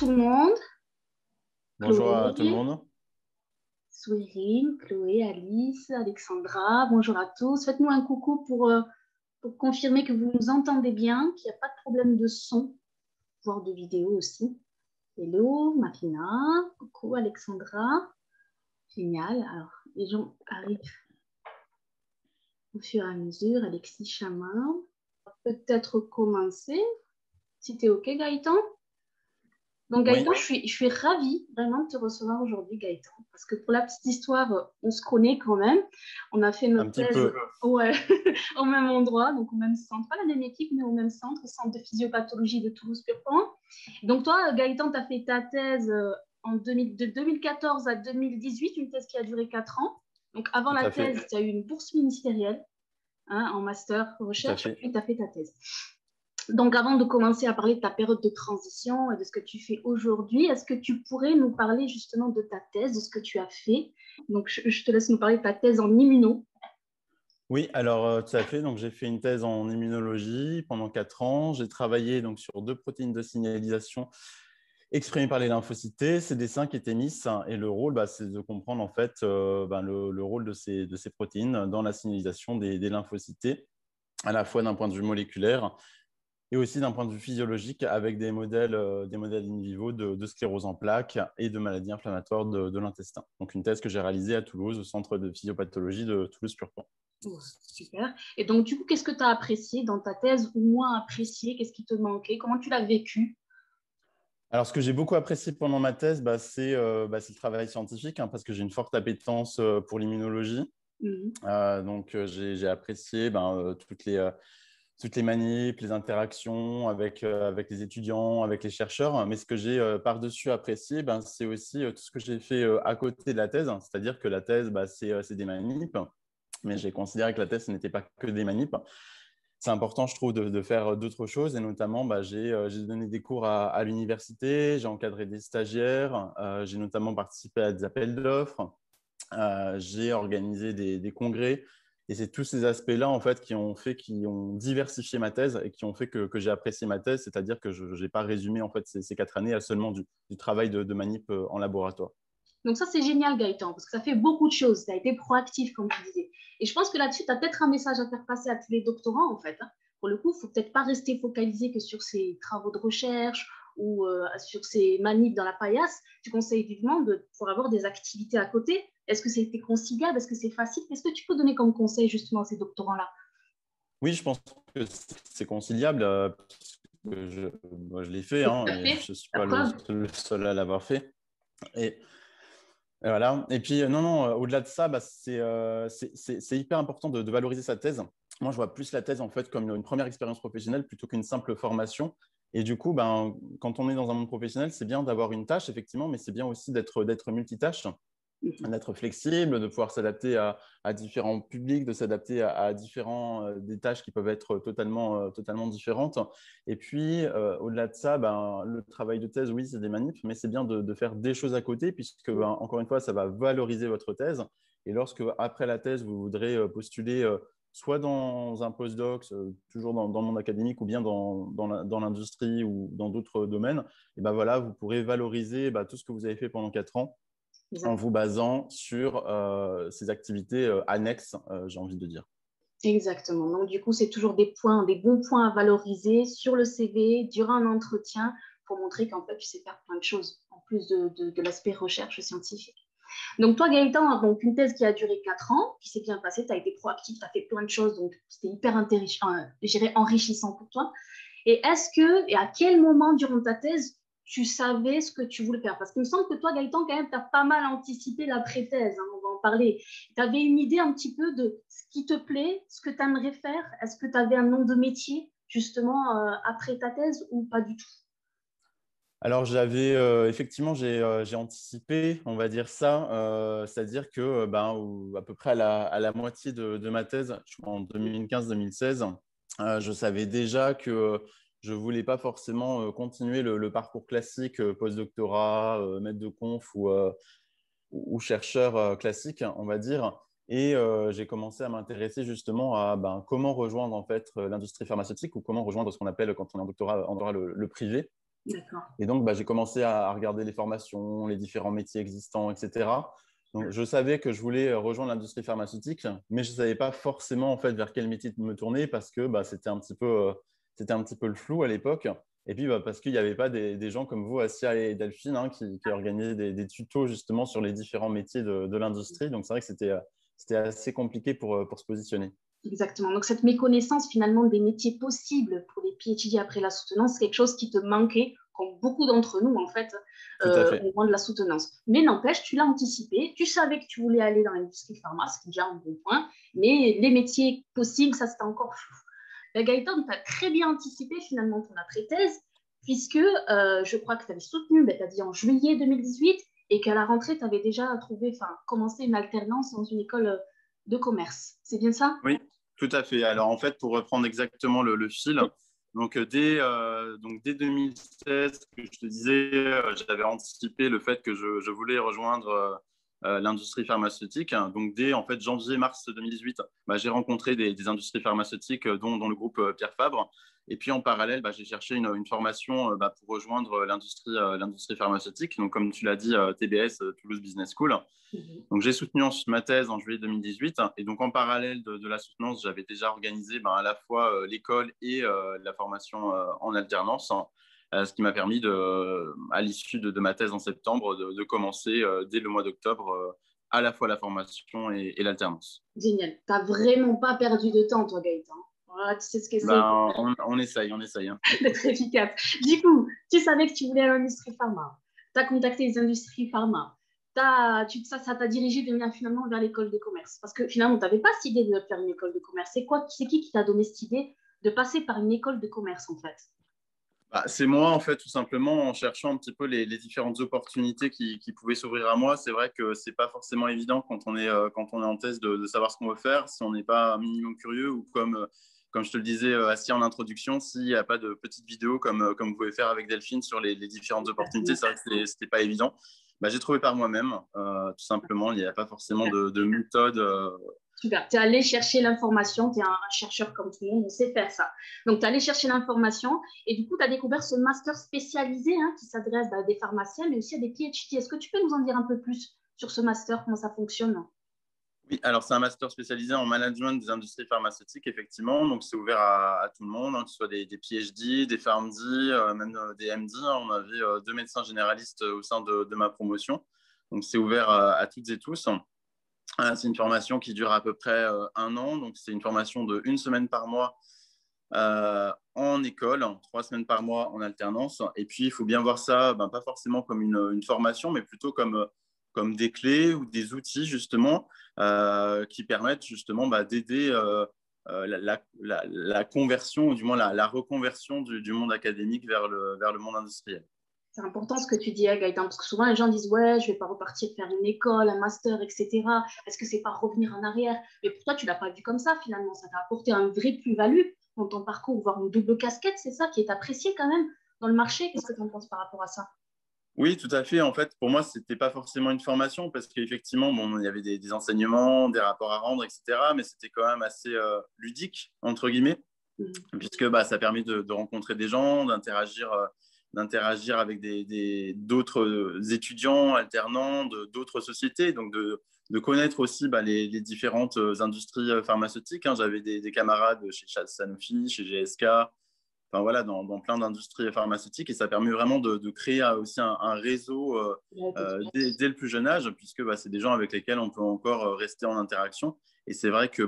tout le monde. Bonjour à tout le Chloé, monde. Swérine, Chloé, Alice, Alexandra, bonjour à tous. Faites-nous un coucou pour confirmer que vous nous entendez bien, qu'il n'y a pas de problème de son, voire de vidéo aussi. Hello, Marina, coucou Alexandra. Génial. Alors, les gens arrivent au fur et à mesure. Alexis Chamin. On va peut-être commencer, si tu es OK, Gaëtan. Donc Gaëtan, Oui, je suis ravie vraiment de te recevoir aujourd'hui, Gaëtan, parce que pour la petite histoire, on se connaît quand même. On a fait un notre petit thèse peu. ouais, au même endroit, donc au même centre, pas la même équipe, mais au même centre, centre de physiopathologie de Toulouse-Purpan. Donc toi, Gaëtan, tu as fait ta thèse de 2014 à 2018, une thèse qui a duré 4 ans. Donc avant Tout la à fait. thèse, tu as eu une bourse ministérielle en master Tout à recherche, fait. puis tu as fait ta thèse. Donc, avant de commencer à parler de ta période de transition et de ce que tu fais aujourd'hui, est-ce que tu pourrais nous parler justement de ta thèse, de ce que tu as fait? Donc, je te laisse nous parler de ta thèse en immuno. Oui, alors tout à fait. Donc, j'ai fait une thèse en immunologie pendant 4 ans. J'ai travaillé donc sur deux protéines de signalisation exprimées par les lymphocytes T, CD5 et TMIS. Et le rôle, c'est de comprendre en fait le rôle de ces protéines dans la signalisation des lymphocytes T, à la fois d'un point de vue moléculaire et aussi d'un point de vue physiologique avec des modèles in vivo de sclérose en plaques et de maladies inflammatoires de l'intestin. Donc, une thèse que j'ai réalisée à Toulouse, au Centre de physiopathologie de Toulouse-Purpan. Oh, super. Et donc, du coup, qu'est-ce que tu as apprécié dans ta thèse ou moins apprécié? Qu'est-ce qui te manquait? Comment tu l'as vécu? Alors, ce que j'ai beaucoup apprécié pendant ma thèse, c'est le travail scientifique, hein, parce que j'ai une forte appétence pour l'immunologie. Mhm. J'ai apprécié toutes les manips, les interactions avec les étudiants, avec les chercheurs. Mais ce que j'ai par-dessus apprécié, c'est aussi tout ce que j'ai fait à côté de la thèse. C'est-à-dire que la thèse, c'est des manips, mais j'ai considéré que la thèse, ce n'était pas que des manips. C'est important, je trouve, de faire d'autres choses. Et notamment, j'ai donné des cours à l'université, j'ai encadré des stagiaires, j'ai notamment participé à des appels d'offres, j'ai organisé des congrès. Et c'est tous ces aspects-là, en fait, qui ont diversifié ma thèse et qui ont fait que j'ai apprécié ma thèse. C'est-à-dire que je n'ai pas résumé, en fait, ces 4 années à seulement du travail de manip en laboratoire. Donc ça, c'est génial, Gaëtan, parce que ça fait beaucoup de choses. Tu as été proactif, comme tu disais. Et je pense que là-dessus, tu as peut-être un message à faire passer à tous les doctorants, en fait, hein. Pour le coup, il ne faut peut-être pas rester focalisé que sur ces travaux de recherche ou sur ces manips dans la paillasse. Tu conseilles vivement pour avoir des activités à côté. Est-ce que c'était conciliable? Est-ce que c'est facile? Qu'est-ce que tu peux donner comme conseil justement à ces doctorants-là? Oui, je pense que c'est conciliable. Moi, je l'ai fait, Et hein, tout à et fait, je ne suis la pas preuve. le seul à l'avoir fait. Et, et voilà. Et puis, non, non, au-delà de ça, c'est hyper important de valoriser sa thèse. Moi, je vois plus la thèse en fait comme une première expérience professionnelle plutôt qu'une simple formation. Et du coup, quand on est dans un monde professionnel, c'est bien d'avoir une tâche, effectivement, mais c'est bien aussi d'être multitâche, Mhm. d'être flexible, de pouvoir s'adapter à différents publics, de s'adapter à différents des tâches qui peuvent être totalement différentes. Et puis, au-delà de ça, le travail de thèse, oui, c'est des manips, mais c'est bien de faire des choses à côté, puisque, encore une fois, ça va valoriser votre thèse. Et lorsque, après la thèse, vous voudrez postuler soit dans un postdoc, toujours dans le monde académique, ou bien dans l'industrie ou dans d'autres domaines, et ben voilà, vous pourrez valoriser tout ce que vous avez fait pendant 4 ans en Exact. vous basant sur ces activités annexes, j'ai envie de dire. Exactement. Donc, du coup, c'est toujours des points, des bons points à valoriser sur le CV, durant un entretien, pour montrer qu'en fait, tu sais faire plein de choses, en plus de l'aspect recherche scientifique. Donc, toi, Gaëtan, donc, une thèse qui a duré 4 ans, qui s'est bien passée, tu as été proactif, tu as fait plein de choses, donc c'était hyper enrichissant pour toi. Et à quel moment durant ta thèse, tu savais ce que tu voulais faire? Parce qu'il me semble que toi, Gaëtan, quand même, tu as pas mal anticipé l'après-thèse, hein, on va en parler. Tu avais une idée un petit peu de ce qui te plaît, ce que tu aimerais faire? Est-ce que tu avais un nom de métier, justement, après ta thèse ou pas du tout? Alors, effectivement, j'ai anticipé, on va dire ça, c'est-à-dire que à peu près à la moitié de ma thèse, je crois en 2015-2016, je savais déjà que je ne voulais pas forcément continuer le parcours classique, postdoctorat, maître de conf ou chercheur classique, on va dire. Et j'ai commencé à m'intéresser justement à comment rejoindre en fait l'industrie pharmaceutique ou comment rejoindre ce qu'on appelle quand on est en doctorat le privé. D'accord. Et donc, j'ai commencé à regarder les formations, les différents métiers existants, etc. Donc, je savais que je voulais rejoindre l'industrie pharmaceutique, mais je ne savais pas forcément en fait, vers quel métier me tourner parce que c'était un petit peu le flou à l'époque. Et puis, parce qu'il n'y avait pas des gens comme vous, Assia et Delphine, hein, qui organisaient des tutos justement sur les différents métiers de l'industrie. Donc, c'est vrai que c'était assez compliqué pour se positionner. Exactement. Donc, cette méconnaissance finalement des métiers possibles pour les PhD après la soutenance, c'est quelque chose qui te manquait, comme beaucoup d'entre nous, en fait, Tout à au fait. moment de la soutenance. Mais n'empêche, tu l'as anticipé, tu savais que tu voulais aller dans l'industrie pharma, c'est déjà un bon point, mais les métiers possibles, ça, c'était encore flou. Ben, Gaëtan, tu as très bien anticipé finalement ton après-thèse, puisque je crois que tu avais soutenu, ben, tu as dit en juillet 2018, et qu'à la rentrée, tu avais déjà commencé une alternance dans une école de commerce. C'est bien ça? Oui, tout à fait. Alors, en fait, pour reprendre exactement le fil, donc dès 2016, que je te disais, j'avais anticipé le fait que je voulais rejoindre l'industrie pharmaceutique. Donc, dès en fait, janvier-mars 2018, j'ai rencontré des industries pharmaceutiques, dont le groupe Pierre Fabre. Et puis, en parallèle, j'ai cherché une formation pour rejoindre l'industrie pharmaceutique. Donc, comme tu l'as dit, TBS, Toulouse Business School. Mhm. Donc, j'ai soutenu ensuite ma thèse en juillet 2018. Et donc, en parallèle de la soutenance, j'avais déjà organisé à la fois l'école et la formation en alternance, ce qui m'a permis, à l'issue de ma thèse en septembre, de commencer dès le mois d'octobre à la fois la formation et l'alternance. Génial. Tu n'as vraiment pas perdu de temps, toi, Gaëtan. Voilà, tu sais ce que c'est On essaye, on essaye. Hein. d'être efficace. Du coup, tu savais que tu voulais à l'industrie pharma. Tu as contacté les industries pharma. Ça t'a dirigé finalement vers l'école de commerce. Parce que finalement, tu n'avais pas cette idée de faire une école de commerce. C'est qui t'a donné cette idée de passer par une école de commerce, en fait? C'est moi, en fait, tout simplement, en cherchant un petit peu les différentes opportunités qui pouvaient s'ouvrir à moi. C'est vrai que c'est pas forcément évident quand on est en thèse de savoir ce qu'on veut faire, si on n'est pas un minimum curieux ou comme je te le disais assis en introduction, s'il n'y a pas de petites vidéos comme vous pouvez faire avec Delphine sur les différentes opportunités, c'est vrai que c'était pas évident. J'ai trouvé par moi-même, tout simplement. Il n'y a pas forcément de méthode. Super. Tu es allé chercher l'information, tu es un chercheur comme tout le monde, on sait faire ça. Donc, tu es allé chercher l'information et du coup, tu as découvert ce master spécialisé qui s'adresse à des pharmaciens, mais aussi à des PhD. Est-ce que tu peux nous en dire un peu plus sur ce master, comment ça fonctionne? Oui, alors c'est un master spécialisé en management des industries pharmaceutiques, effectivement. Donc, c'est ouvert à tout le monde, hein, que ce soit des PhD, des PharmD, même des MD. On avait deux médecins généralistes au sein de ma promotion. Donc, c'est ouvert à toutes et tous. C'est une formation qui dure à peu près un an. Donc, c'est une formation de une semaine par mois en école, 3 semaines par mois en alternance. Et puis, il faut bien voir ça, pas forcément comme une formation, mais plutôt comme des clés ou des outils, justement, qui permettent justement d'aider la conversion, ou du moins la reconversion du monde académique vers le monde industriel. C'est important ce que tu dis, Gaëtan, parce que souvent les gens disent ouais, je vais pas repartir faire une école, un master, etc. Est-ce que c'est pas revenir en arrière? Mais pour toi, tu l'as pas vu comme ça finalement. Ça t'a apporté un vrai plus-value dans ton parcours, voire une double casquette, c'est ça qui est apprécié quand même dans le marché. Qu'est-ce que tu en penses par rapport à ça? Oui, tout à fait. En fait, pour moi, ce n'était pas forcément une formation parce qu'effectivement, il y avait des enseignements, des rapports à rendre, etc. Mais c'était quand même assez ludique, entre guillemets, puisque ça permet de rencontrer des gens, d'interagir avec d'autres étudiants, alternants, d'autres sociétés, donc de connaître aussi les différentes industries pharmaceutiques. Hein. J'avais des camarades chez Sanofi, chez GSK, enfin, voilà, dans plein d'industries pharmaceutiques, et ça permet vraiment de créer aussi un réseau dès le plus jeune âge, puisque c'est des gens avec lesquels on peut encore rester en interaction. Et c'est vrai que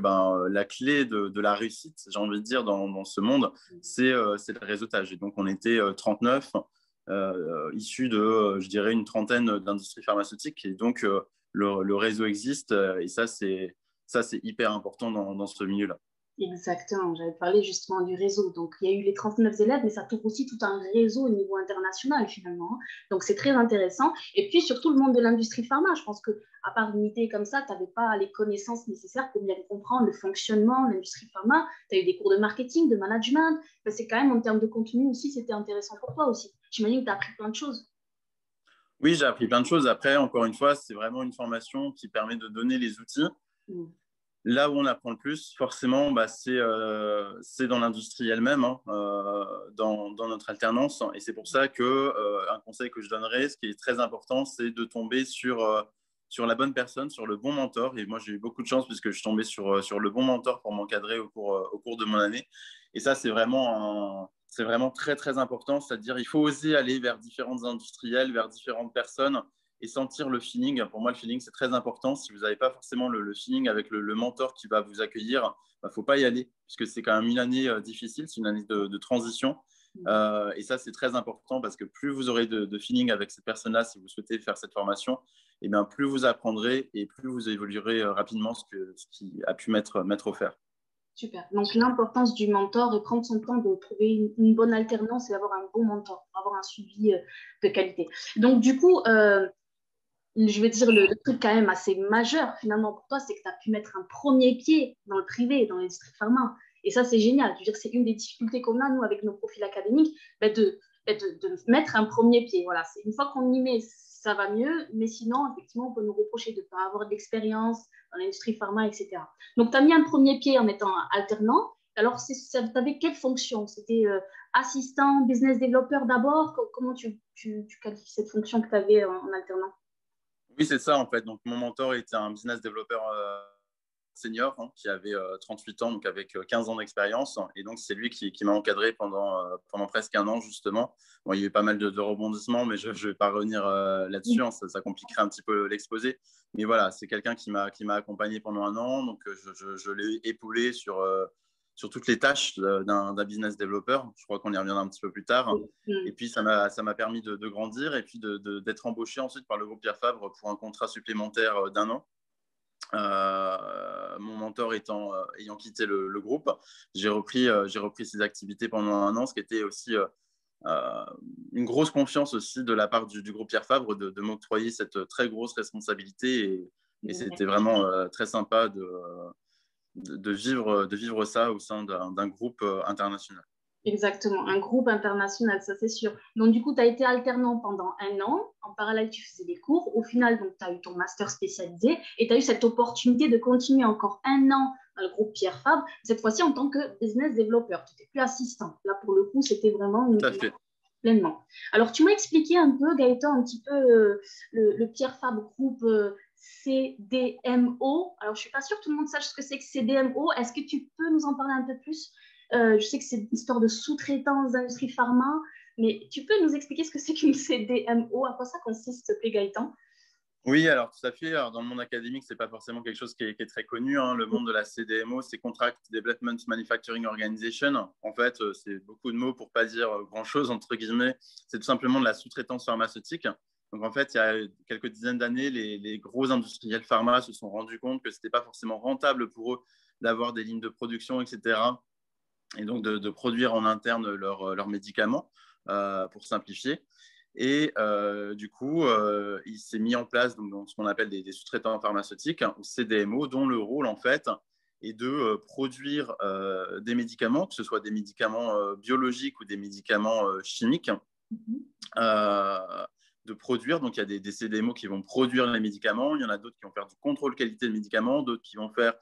la clé de la réussite, j'ai envie de dire, dans ce monde, c'est le réseautage. Et donc, on était 39, issus de, je dirais, une trentaine d'industries pharmaceutiques. Et donc, le réseau existe, et ça, c'est hyper important dans ce milieu-là. Exactement, j'avais parlé justement du réseau. Donc, il y a eu les 39 élèves, mais ça tourne aussi tout un réseau au niveau international finalement. Donc, c'est très intéressant. Et puis, surtout le monde de l'industrie pharma. Je pense qu'à part une unité comme ça, tu n'avais pas les connaissances nécessaires pour bien comprendre le fonctionnement de l'industrie pharma. Tu as eu des cours de marketing, de management. C'est quand même en termes de contenu aussi, c'était intéressant pour toi aussi. J'imagine que tu as appris plein de choses. Oui, j'ai appris plein de choses. Après, encore une fois, c'est vraiment une formation qui permet de donner les outils. Là où on apprend le plus, forcément, c'est dans l'industrie elle-même, hein, dans notre alternance. Et c'est pour ça qu'un conseil que je donnerais, ce qui est très important, c'est de tomber sur la bonne personne, sur le bon mentor. Et moi, j'ai eu beaucoup de chance puisque je suis tombé sur le bon mentor pour m'encadrer au cours de mon année. Et ça, c'est vraiment très, très important. C'est-à-dire il faut oser aller vers différentes industriels, vers différentes personnes et sentir le feeling. Pour moi, le feeling, c'est très important. Si vous n'avez pas forcément le feeling avec le mentor qui va vous accueillir, il ne faut pas y aller, puisque c'est quand même une année difficile, c'est une année de transition. Et ça, c'est très important parce que plus vous aurez de feeling avec cette personne-là, si vous souhaitez faire cette formation, et bien, plus vous apprendrez et plus vous évoluerez rapidement ce qui a pu m'être offert. Super. Donc, l'importance du mentor et prendre son temps de trouver une bonne alternance et avoir un bon mentor, pour avoir un suivi de qualité. Donc, du coup, je veux dire, le truc quand même assez majeur finalement pour toi, c'est que tu as pu mettre un premier pied dans le privé, dans l'industrie pharma. Et ça, c'est génial. Je veux dire, c'est une des difficultés qu'on a, nous, avec nos profils académiques, de mettre un premier pied. Voilà, c'est une fois qu'on y met, ça va mieux, mais sinon, effectivement, on peut nous reprocher de ne pas avoir d'expérience dans l'industrie pharma, etc. Donc, tu as mis un premier pied en étant alternant. Alors, tu avais quelle fonction? C'était assistant, business développeur d'abord? Comment tu qualifies cette fonction que tu avais en alternant? Oui, c'est ça en fait. Donc, mon mentor était un business développeur senior hein, qui avait 38 ans, donc avec 15 ans d'expérience. Et donc, c'est lui qui m'a encadré pendant presque un an, justement. Bon, il y a eu pas mal de rebondissements, mais je ne vais pas revenir là-dessus. Hein, ça compliquerait un petit peu l'exposé. Mais voilà, c'est quelqu'un qui m'a accompagné pendant un an. Donc, je l'ai épaulé sur toutes les tâches d'un business développeur. Je crois qu'on y reviendra un petit peu plus tard. Et puis, ça m'a permis de grandir et puis d'être embauché ensuite par le groupe Pierre Fabre pour un contrat supplémentaire d'un an. Mon mentor ayant quitté le groupe, j'ai repris ses activités pendant un an, ce qui était aussi une grosse confiance aussi de la part du groupe Pierre Fabre de m'octroyer cette très grosse responsabilité et c'était vraiment très sympa de vivre ça au sein d'un groupe international. Exactement, un groupe international, ça c'est sûr. Donc, du coup, tu as été alternant pendant un an. En parallèle, tu faisais des cours. Au final, tu as eu ton master spécialisé et tu as eu cette opportunité de continuer encore un an dans le groupe Pierre Fabre, cette fois-ci en tant que business développeur. Tu n'étais plus assistant. Là, pour le coup, c'était vraiment Tout à fait. pleinement. Alors, tu m'as expliqué un peu, Gaëtan, un petit peu le Pierre Fabre groupe CDMO. Alors, je ne suis pas sûre que tout le monde sache ce que c'est que CDMO. Est-ce que tu peux nous en parler un peu plus? Je sais que c'est une histoire de sous-traitance d'industrie pharma, mais tu peux nous expliquer ce que c'est qu'une CDMO? À quoi ça consiste, s'il te plaît, Gaëtan? Oui, alors tout à fait. Alors, dans le monde académique, ce n'est pas forcément quelque chose qui est très connu. Hein. Le monde de la CDMO, c'est Contract Development Manufacturing Organization. En fait, c'est beaucoup de mots pour ne pas dire grand-chose, entre guillemets. C'est tout simplement de la sous-traitance pharmaceutique. Donc, en fait, il y a quelques dizaines d'années, les gros industriels pharma se sont rendus compte que ce n'était pas forcément rentable pour eux d'avoir des lignes de production, etc. Et donc de produire en interne leurs médicaments, pour simplifier. Et du coup, il s'est mis en place donc, ce qu'on appelle des sous-traitants pharmaceutiques, ou CDMO, dont le rôle, en fait, est de produire des médicaments, que ce soit des médicaments biologiques ou des médicaments chimiques, de produire. Donc, il y a des CDMO qui vont produire les médicaments, il y en a d'autres qui vont faire du contrôle qualité de médicaments, d'autres qui vont faire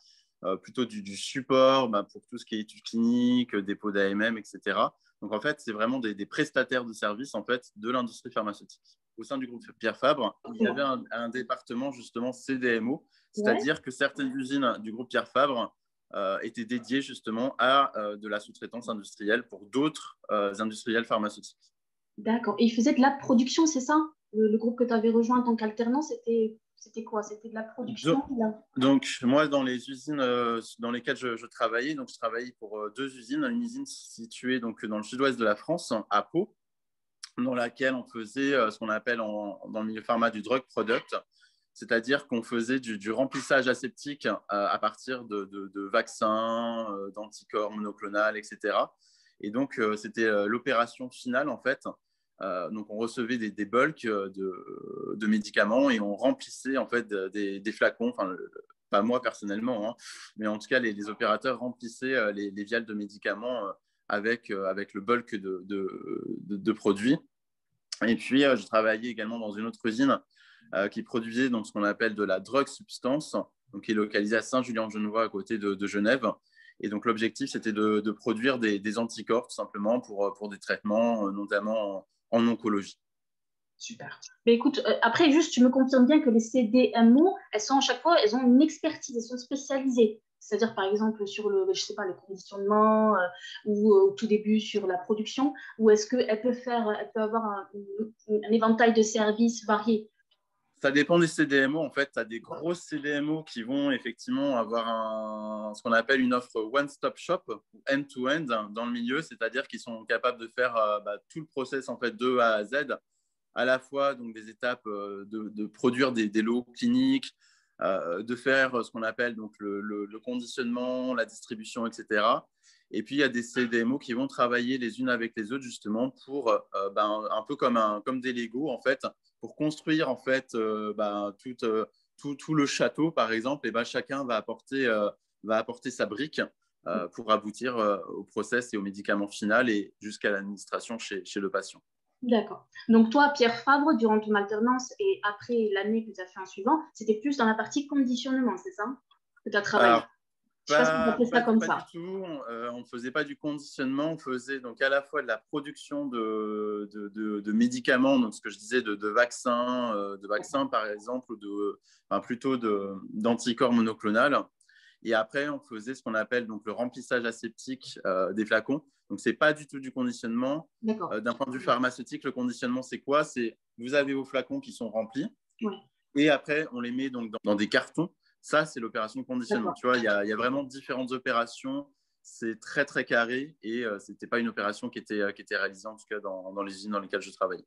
plutôt du support pour tout ce qui est études cliniques, dépôt d'AMM, etc. Donc, en fait, c'est vraiment des prestataires de services en fait, de l'industrie pharmaceutique. Au sein du groupe Pierre Fabre, il y avait un département justement CDMO, c'est-à-dire ouais, que certaines usines du groupe Pierre Fabre étaient dédiées justement à de la sous-traitance industrielle pour d'autres industriels pharmaceutiques. D'accord. Et il faisait de la production, c'est ça? Le groupe que tu avais rejoint en tant qu'alternant, c'était quoi? C'était de la production? Donc, moi, dans les usines dans lesquelles je travaillais, donc je travaillais pour deux usines. Une usine située donc, dans le sud-ouest de la France, à Pau, dans laquelle on faisait ce qu'on appelle dans le milieu pharma du drug product, c'est-à-dire qu'on faisait du remplissage aseptique à partir de vaccins, d'anticorps monoclonales, etc. Et donc, c'était l'opération finale, en fait. Donc, on recevait des bulks de médicaments et on remplissait en fait des flacons, enfin, pas moi personnellement, hein, mais en tout cas, les opérateurs remplissaient les viales de médicaments avec le bulk de produits. Et puis, je travaillais également dans une autre usine qui produisait donc, ce qu'on appelle de la drug substance. donc qui est localisé à Saint-Julien-en-Genevois, à côté de Genève. Et donc, l'objectif, c'était de produire des anticorps, tout simplement, pour des traitements, notamment en oncologie. Super. Mais écoute, après, juste, tu me confirmes bien que les CDMO, elles sont à chaque fois, elles ont une expertise, elles sont spécialisées. C'est-à-dire, par exemple, sur je sais pas, le conditionnement ou au tout début sur la production, ou est-ce qu'elles peuvent avoir un éventail de services variés? Ça dépend des CDMO. En fait, tu as des grosses CDMO qui vont effectivement avoir ce qu'on appelle une offre one-stop shop ou end-to-end dans le milieu, c'est-à-dire qu'ils sont capables de faire tout le process en fait, de A à Z, à la fois donc, des étapes de produire des lots cliniques, de faire ce qu'on appelle donc, le conditionnement, la distribution, etc. Et puis, il y a des CDMO qui vont travailler les unes avec les autres justement pour, un peu comme des Lego, en fait, pour construire en fait, tout le château, par exemple. Et chacun va apporter sa brique pour aboutir au process et au médicament final et jusqu'à l'administration chez le patient. D'accord. Donc toi, Pierre Fabre, durant ton alternance et après l'année que tu as fait en suivant, c'était plus dans la partie conditionnement, c'est ça? Que tu as travaillé? Alors, Je sais pas si tu as fait ça comme pas du ça. tout. On ne faisait pas du conditionnement. On faisait donc à la fois de la production de médicaments, donc ce que je disais de vaccins par exemple, plutôt d'anticorps monoclonales. Et après, on faisait ce qu'on appelle donc le remplissage aseptique des flacons. Donc, ce n'est pas du tout du conditionnement. D'un point de vue pharmaceutique, le conditionnement, c'est quoi? C'est vous avez vos flacons qui sont remplis. Ouais. Et après, on les met donc dans des cartons. Ça, c'est l'opération de conditionnement. Tu vois, il y a vraiment différentes opérations. C'est très, très carré. Et ce n'était pas une opération qui était réalisée, en tout cas, dans les usines dans lesquelles je travaillais.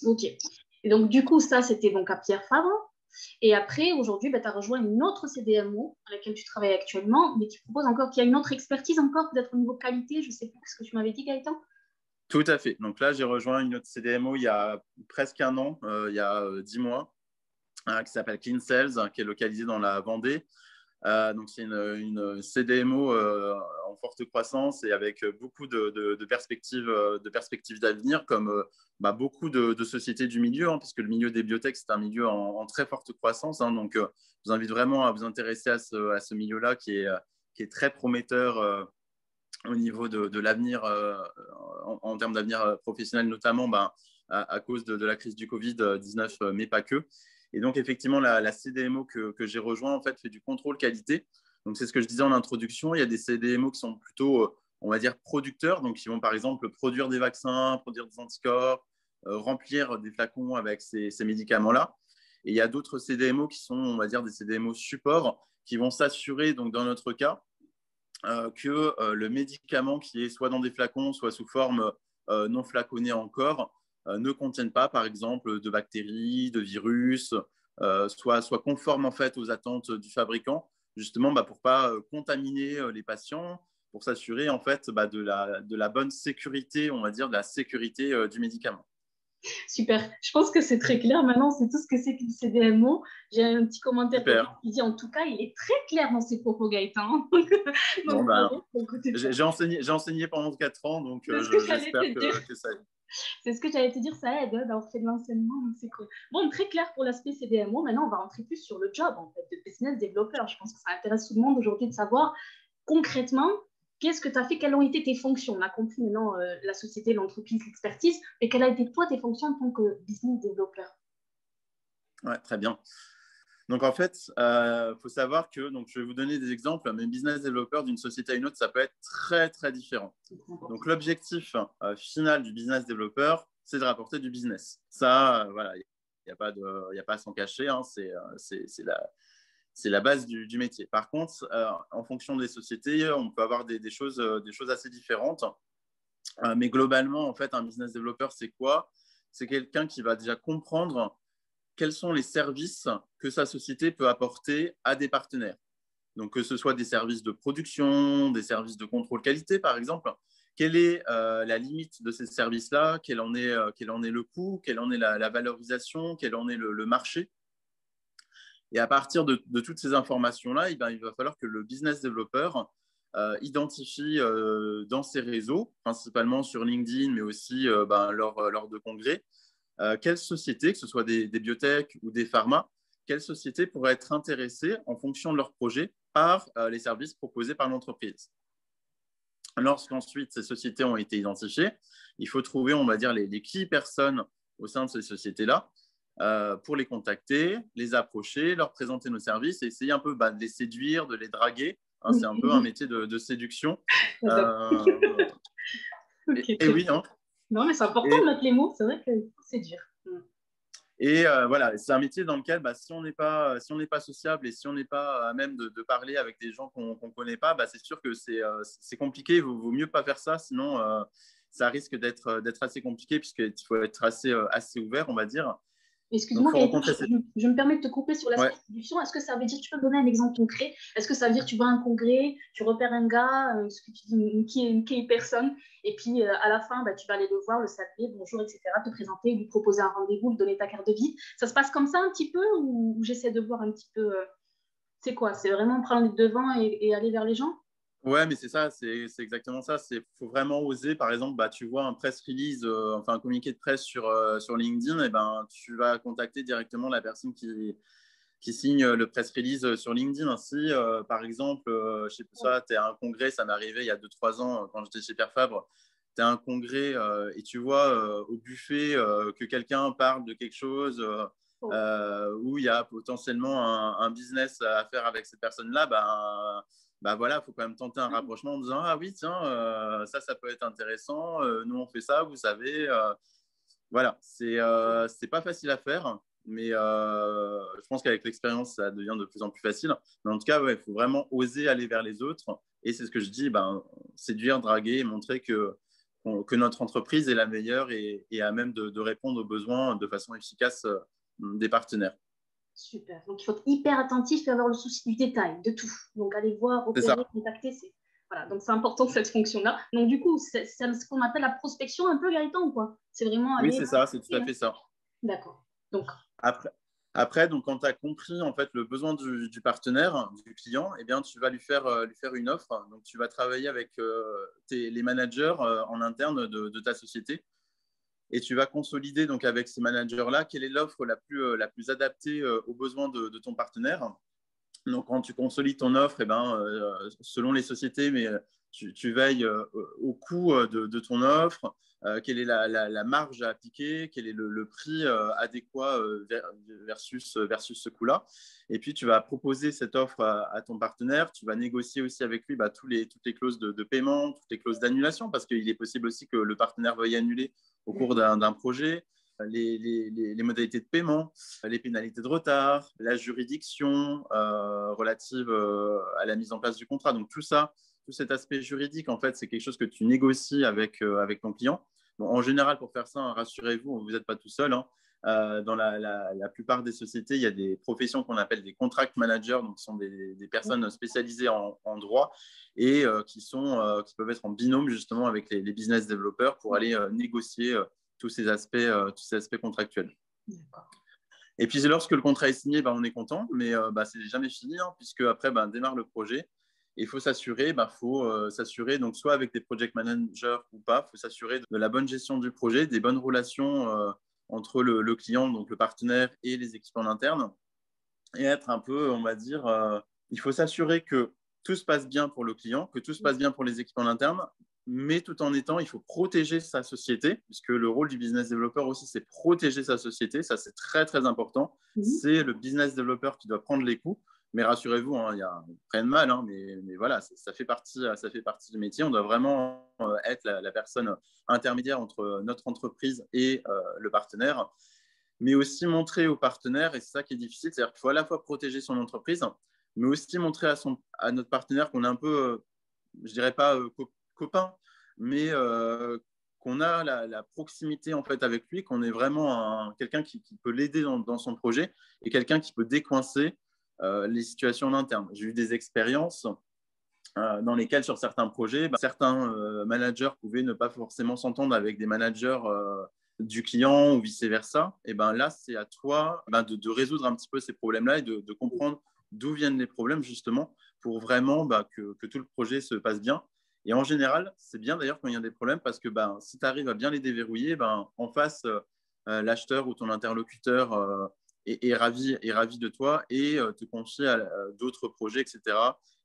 Ok. Et donc, du coup, ça, c'était donc à Pierre Fabre. Et après, aujourd'hui, tu as rejoint une autre CDMO à laquelle tu travailles actuellement, mais qui propose encore, qui a une autre expertise encore, peut-être au niveau qualité. Je ne sais plus ce que tu m'avais dit, Gaëtan. Tout à fait. Donc là, j'ai rejoint une autre CDMO il y a presque un an, il y a 10 mois, qui s'appelle Clean Cells, qui est localisée dans la Vendée. Donc, c'est une CDMO en forte croissance et avec beaucoup de perspectives d'avenir, comme beaucoup de sociétés du milieu, puisque le milieu des biotech, c'est un milieu en très forte croissance. Donc, je vous invite vraiment à vous intéresser à ce milieu-là qui est très prometteur au niveau de l'avenir, en termes d'avenir professionnel, notamment à cause de la crise du Covid-19, mais pas que. Et donc, effectivement, la CDMO que j'ai rejoint, en fait, fait du contrôle qualité. Donc, c'est ce que je disais en introduction. Il y a des CDMO qui sont plutôt, on va dire, producteurs. Donc, ils vont, par exemple, produire des vaccins, produire des anticorps, remplir des flacons avec ces médicaments-là. Et il y a d'autres CDMO qui sont, on va dire, des CDMO support qui vont s'assurer, donc, dans notre cas, que le médicament qui est soit dans des flacons, soit sous forme non flaconnée encore, ne contiennent pas, par exemple, de bactéries, de virus, soit conforme en fait aux attentes du fabricant, justement pour ne pas contaminer les patients, pour s'assurer en fait de la bonne sécurité, on va dire, de la sécurité du médicament. Super. Je pense que c'est très clair. Maintenant, c'est tout ce que c'est qu'une CDMO. J'ai un petit commentaire qui dit, en tout cas, il est très clair dans ses propos, Gaëtan. Donc, j'ai enseigné pendant 4 ans, donc j'espère que ça aide. C'est ce que j'allais te dire, ça aide d'avoir fait de l'enseignement, donc c'est cool. Bon, très clair pour l'aspect CDMO. Maintenant, on va rentrer plus sur le job, en fait, de business développeur. Je pense que ça intéresse tout le monde aujourd'hui de savoir concrètement qu'est-ce que tu as fait, quelles ont été tes fonctions. On a compris maintenant la société, l'entreprise, l'expertise, mais quelles ont été toi tes fonctions en tant que business développeur? Ouais, très bien. Donc, en fait, faut savoir que, donc, je vais vous donner des exemples, mais business développeur d'une société à une autre, ça peut être très, très différent. Donc, l'objectif final du business développeur, c'est de rapporter du business. Ça, voilà, il n'y a pas à s'en cacher, c'est la base du métier. Par contre, en fonction des sociétés, on peut avoir des choses assez différentes. Mais globalement, en fait, un business développeur, c'est quoi? C'est quelqu'un qui va déjà comprendre quels sont les services que sa société peut apporter à des partenaires. Donc, que ce soit des services de production, des services de contrôle qualité, par exemple. Quelle est la limite de ces services-là? Quel en est le coût? Quelle en est la valorisation? Quel en est le marché? Et à partir de toutes ces informations-là, il va falloir que le business développeur identifie dans ses réseaux, principalement sur LinkedIn, mais aussi lors de congrès, quelles sociétés, que ce soit des biotech ou des pharma, quelle société pourrait être intéressée en fonction de leur projet par les services proposés par l'entreprise. Lorsqu'ensuite ces sociétés ont été identifiées, il faut trouver, on va dire, les key personnes au sein de ces sociétés-là pour les contacter, les approcher, leur présenter nos services et essayer un peu de les séduire, de les draguer. Hein, c'est un peu un métier de séduction. Okay, et oui, hein. Non, mais c'est important de mettre les mots, c'est vrai que c'est dur. Et voilà, c'est un métier dans lequel, si on n'est pas sociable et si on n'est pas à même de parler avec des gens qu'on ne connaît pas, c'est sûr que c'est compliqué. Il vaut mieux pas faire ça, sinon ça risque d'être assez compliqué puisqu'il faut être assez ouvert, on va dire. Excuse-moi, je me permets de te couper sur l'aspect séduction. Est-ce que ça veut dire, tu peux me donner un exemple concret? Est-ce que ça veut dire que tu vas à un congrès, tu repères un gars, ce que tu dis, qui est personne, et puis à la fin, tu vas aller le voir, le saluer, bonjour, etc., te présenter, lui proposer un rendez-vous, lui donner ta carte de visite. Ça se passe comme ça un petit peu ou j'essaie de voir un petit peu c'est quoi? C'est vraiment prendre les devants et aller vers les gens? Ouais, mais c'est ça, c'est exactement ça. Il faut vraiment oser. Par exemple, tu vois un press release, enfin un communiqué de presse sur LinkedIn, et tu vas contacter directement la personne qui signe le press release sur LinkedIn. Si, par exemple, je sais pas, tu es à un congrès, ça m'est arrivé il y a 2-3 ans quand j'étais chez Pierre Fabre, tu es à un congrès et tu vois au buffet que quelqu'un parle de quelque chose où il y a potentiellement un business à faire avec cette personne-là, voilà, il faut quand même tenter un rapprochement en disant ah oui, tiens, ça peut être intéressant, nous on fait ça, vous savez. Voilà, c'est pas facile à faire, mais je pense qu'avec l'expérience, ça devient de plus en plus facile. Mais en tout cas, il faut vraiment oser aller vers les autres. Et c'est ce que je dis, séduire, draguer, montrer que notre entreprise est la meilleure et à même de répondre aux besoins de façon efficace des partenaires. Super. Donc, il faut être hyper attentif et avoir le souci du détail, de tout. Donc, aller voir, repérer, contacter, voilà. Donc, c'est important cette fonction-là. Donc, du coup, c'est ce qu'on appelle la prospection un peu, Gaëtan, quoi. C'est vraiment aller… Oui, c'est ça, c'est tout à fait ça. D'accord. Donc… Après, donc, quand tu as compris en fait, le besoin du partenaire, du client, eh bien, tu vas lui faire une offre. Donc, tu vas travailler avec les managers en interne de ta société. Et tu vas consolider donc avec ces managers-là quelle est l'offre la plus adaptée aux besoins de ton partenaire. Donc, quand tu consolides ton offre, selon les sociétés, mais tu veilles au coût de ton offre, quelle est la marge à appliquer, quel est le prix adéquat versus ce coût-là. Et puis, tu vas proposer cette offre à ton partenaire. Tu vas négocier aussi avec lui toutes les clauses de paiement, toutes les clauses d'annulation, parce qu'il est possible aussi que le partenaire veuille annuler au cours d'un projet. Les modalités de paiement, les pénalités de retard, la juridiction relative à la mise en place du contrat. Donc tout ça, tout cet aspect juridique, en fait, c'est quelque chose que tu négocies avec ton client. Bon, en général, pour faire ça, rassurez-vous, vous n'êtes pas tout seul. Dans la plupart des sociétés, il y a des professions qu'on appelle des contract managers, donc ce sont des personnes spécialisées en droit et qui peuvent être en binôme justement avec les business développeurs pour aller négocier tous ces aspects contractuels. Et puis, lorsque le contrat est signé, on est content, mais c'est jamais fini, puisque après, démarre le projet. Et il faut s'assurer, donc soit avec des project managers ou pas, il faut s'assurer de la bonne gestion du projet, des bonnes relations entre le client, donc le partenaire et les équipes en interne. Et être un peu, on va dire, il faut s'assurer que tout se passe bien pour le client, que tout se passe bien pour les équipes en interne, mais tout en étant, il faut protéger sa société, puisque le rôle du business developer aussi, c'est protéger sa société. Ça, c'est très, très important. C'est le business developer qui doit prendre les coups. Mais rassurez-vous, il n'y a rien de mal, mais voilà, ça fait partie du métier. On doit vraiment être la personne intermédiaire entre notre entreprise et le partenaire, mais aussi montrer aux partenaires, et c'est ça qui est difficile, c'est-à-dire qu'il faut à la fois protéger son entreprise, mais aussi montrer à notre partenaire qu'on est un peu, je dirais pas copain, mais qu'on a la proximité en fait avec lui, qu'on est vraiment quelqu'un qui peut l'aider dans son projet et quelqu'un qui peut décoincer les situations en interne. J'ai eu des expériences dans lesquelles sur certains projets, certains managers pouvaient ne pas forcément s'entendre avec des managers du client ou vice-versa. Et là, c'est à toi de résoudre un petit peu ces problèmes-là et de comprendre d'où viennent les problèmes justement pour vraiment que tout le projet se passe bien. Et en général, c'est bien d'ailleurs quand il y a des problèmes parce que si tu arrives à bien les déverrouiller, en face, l'acheteur ou ton interlocuteur est ravi de toi et te confie à d'autres projets, etc.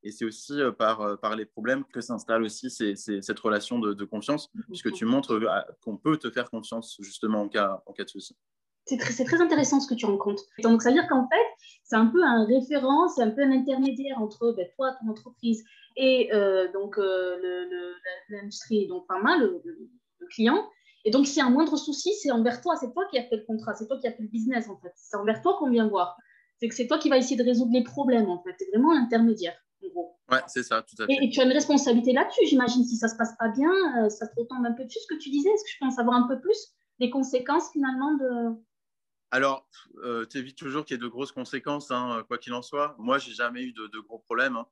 Et c'est aussi par les problèmes que s'installe aussi cette relation de confiance, puisque tu montres qu'on peut te faire confiance justement en cas de souci. C'est très intéressant ce que tu rencontres. Donc, ça veut dire qu'en fait, c'est un peu un référent, c'est un peu un intermédiaire entre toi, ton entreprise, et l'industrie, donc pharma, le client. Et donc, s'il y a un moindre souci, c'est envers toi, c'est toi qui as fait le contrat, c'est toi qui as fait le business, en fait. C'est envers toi qu'on vient voir. C'est que c'est toi qui vas essayer de résoudre les problèmes, en fait. C'est vraiment l'intermédiaire, en gros. Ouais, c'est ça, tout à fait. Et tu as une responsabilité là-dessus, j'imagine. Si ça se passe pas bien, ça te retombe un peu dessus, ce que tu disais. Est-ce que je peux en savoir un peu plus des conséquences, finalement, de... Alors, tu évites toujours qu'il y ait de grosses conséquences, hein, quoi qu'il en soit. Moi, j'ai jamais eu de gros problèmes, hein,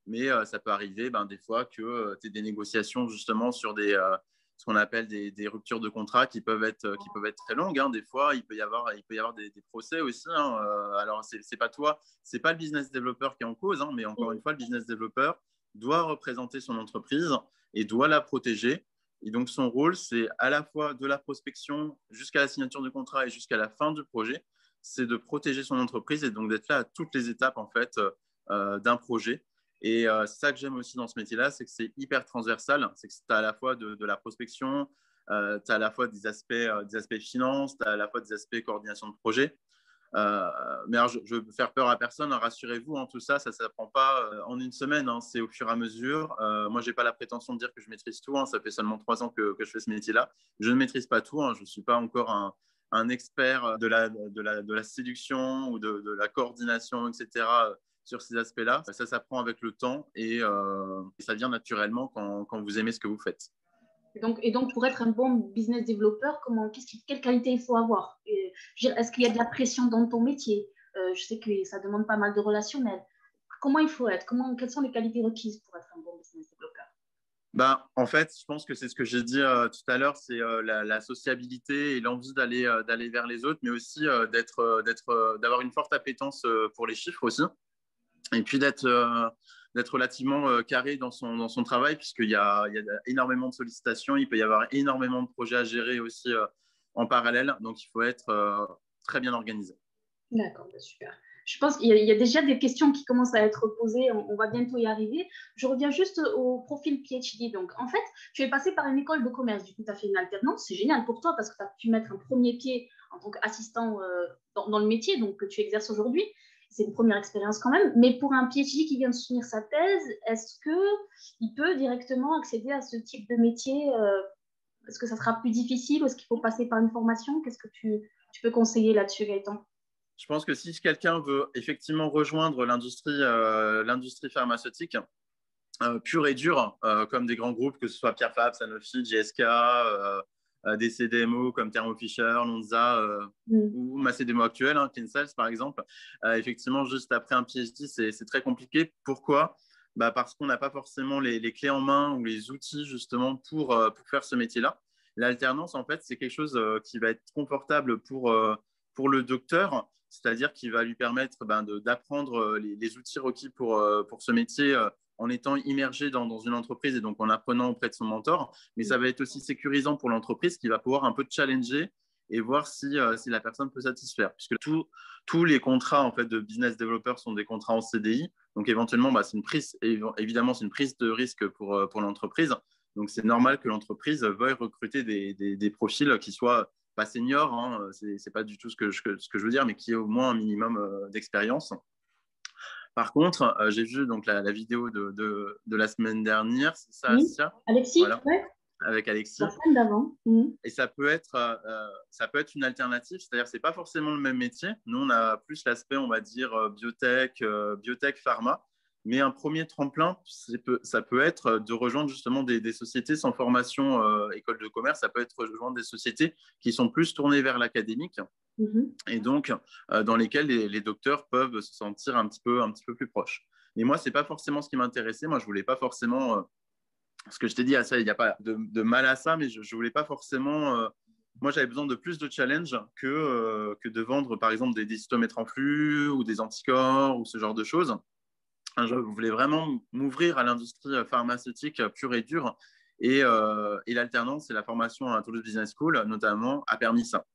mais ça peut arriver des fois que tu aies des négociations justement sur ce qu'on appelle des ruptures de contrat qui peuvent être très longues, hein. Des fois, il peut y avoir des procès aussi, hein. Alors, c'est pas toi, c'est pas le business developer qui est en cause, hein, mais encore une fois, le business developer doit représenter son entreprise et doit la protéger. Et donc, son rôle, c'est à la fois de la prospection jusqu'à la signature du contrat et jusqu'à la fin du projet, c'est de protéger son entreprise et donc d'être là à toutes les étapes en fait d'un projet. Et c'est ça que j'aime aussi dans ce métier-là, c'est que c'est hyper transversal. C'est que tu as à la fois de la prospection, tu as à la fois des aspects finance, tu as à la fois des aspects coordination de projet. Mais alors, je veux faire peur à personne, hein, rassurez-vous, hein, tout ça ne s'apprend pas en une semaine, hein, c'est au fur et à mesure. Moi, je n'ai pas la prétention de dire que je maîtrise tout, hein, ça fait seulement 3 ans que je fais ce métier-là. Je ne maîtrise pas tout, hein, je ne suis pas encore un expert de la séduction ou de la coordination, etc. Sur ces aspects-là. Ça s'apprend avec le temps et ça vient naturellement quand vous aimez ce que vous faites. Et donc, pour être un bon business développeur, quelle qualité il faut avoir? Est-ce qu'il y a de la pression dans ton métier? Je sais que ça demande pas mal de relationnel. Comment il faut être? Quelles sont les qualités requises pour être un bon business développeur? En fait, je pense que c'est ce que j'ai dit tout à l'heure, c'est la sociabilité et l'envie d'aller vers les autres, mais aussi d'avoir une forte appétence pour les chiffres aussi, et puis d'être relativement carré dans son travail, puisqu'il y a énormément de sollicitations, il peut y avoir énormément de projets à gérer aussi en parallèle, donc il faut être très bien organisé. D'accord, super. Je pense qu'il y a déjà des questions qui commencent à être posées, on va bientôt y arriver. Je reviens juste au profil PhD. Donc, en fait, tu es passé par une école de commerce, du coup, tu as fait une alternance, c'est génial pour toi parce que tu as pu mettre un premier pied en tant qu'assistant dans le métier donc, que tu exerces aujourd'hui. C'est une première expérience quand même. Mais pour un PhD qui vient de soutenir sa thèse, est-ce qu'il peut directement accéder à ce type de métier Est-ce que ça sera plus difficile ou est-ce qu'il faut passer par une formation? Qu'est-ce que tu peux conseiller là-dessus, Gaëtan? Je pense que si quelqu'un veut effectivement rejoindre l'industrie pharmaceutique pure et dure, comme des grands groupes, que ce soit Pierre Fabre, Sanofi, GSK, des CDMO comme Thermo Fisher, Lonza ou ma CDMO actuelle, hein, Cleansales par exemple, effectivement, juste après un PhD, c'est très compliqué. Pourquoi? Parce qu'on n'a pas forcément les clés en main ou les outils justement pour faire ce métier-là. L'alternance, en fait, c'est quelque chose qui va être confortable pour le docteur, c'est-à-dire qui va lui permettre d'apprendre les outils requis pour ce métier en étant immergé dans une entreprise et donc en apprenant auprès de son mentor. Mais ça va être aussi sécurisant pour l'entreprise qui va pouvoir un peu challenger et voir si la personne peut satisfaire. Puisque tous les contrats en fait, de business developer sont des contrats en CDI. Donc éventuellement, évidemment, c'est une prise de risque pour l'entreprise. Donc c'est normal que l'entreprise veuille recruter des profils qui soient pas seniors, hein, c'est pas du tout ce que je veux dire, mais qui aient au moins un minimum d'expérience. Par contre, j'ai vu donc la vidéo de la semaine dernière, c'est ça, Oui. Assia? Alexis, voilà. Ouais. Avec Alexis. La semaine d'avant. Et ça peut être une alternative, c'est-à-dire c'est pas forcément le même métier. Nous, on a plus l'aspect, on va dire, biotech, pharma. Mais un premier tremplin, ça peut être de rejoindre justement des sociétés sans formation école de commerce. Ça peut être rejoindre des sociétés qui sont plus tournées vers l'académique et donc dans lesquelles les docteurs peuvent se sentir un petit peu plus proches. Mais moi, c'est pas forcément ce qui m'intéressait. Moi, je voulais pas forcément ce que je t'ai dit, à ça, il n'y a pas de mal à ça, mais je ne voulais pas forcément. Moi, j'avais besoin de plus de challenge que de vendre, par exemple, des cytomètres en flux ou des anticorps ou ce genre de choses. Je voulais vraiment m'ouvrir à l'industrie pharmaceutique pure et dure. Et l'alternance et la formation à Toulouse Business School, notamment, a permis ça.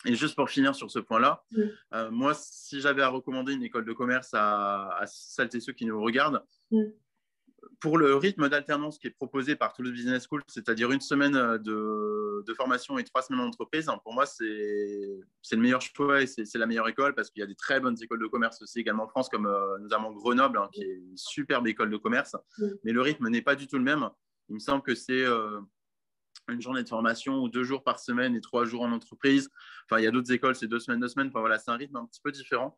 Et juste pour finir sur ce point-là, Mm. moi, si j'avais à recommander une école de commerce à celles et ceux qui nous regardent, pour le rythme d'alternance qui est proposé par Toulouse Business School, c'est-à-dire une semaine de formation et 3 semaines d'entreprise, pour moi, c'est le meilleur choix et c'est la meilleure école parce qu'il y a des très bonnes écoles de commerce aussi également en France, comme notamment Grenoble, qui est une superbe école de commerce. Mais le rythme n'est pas du tout le même. Il me semble que c'est une journée de formation ou 2 jours par semaine et 3 jours en entreprise. Enfin, il y a d'autres écoles, c'est 2 semaines, 2 semaines. Enfin, voilà, c'est un rythme un petit peu différent.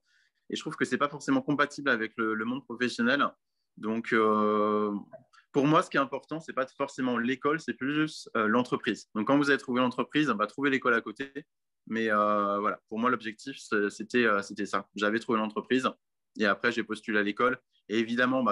Et je trouve que ce n'est pas forcément compatible avec le monde professionnel. Donc, pour moi, ce qui est important, ce n'est pas forcément l'école, c'est plus l'entreprise. Donc, quand vous avez trouvé l'entreprise, trouvez l'école à côté. Mais voilà, pour moi, l'objectif, c'était ça. J'avais trouvé l'entreprise et après, j'ai postulé à l'école. Et évidemment,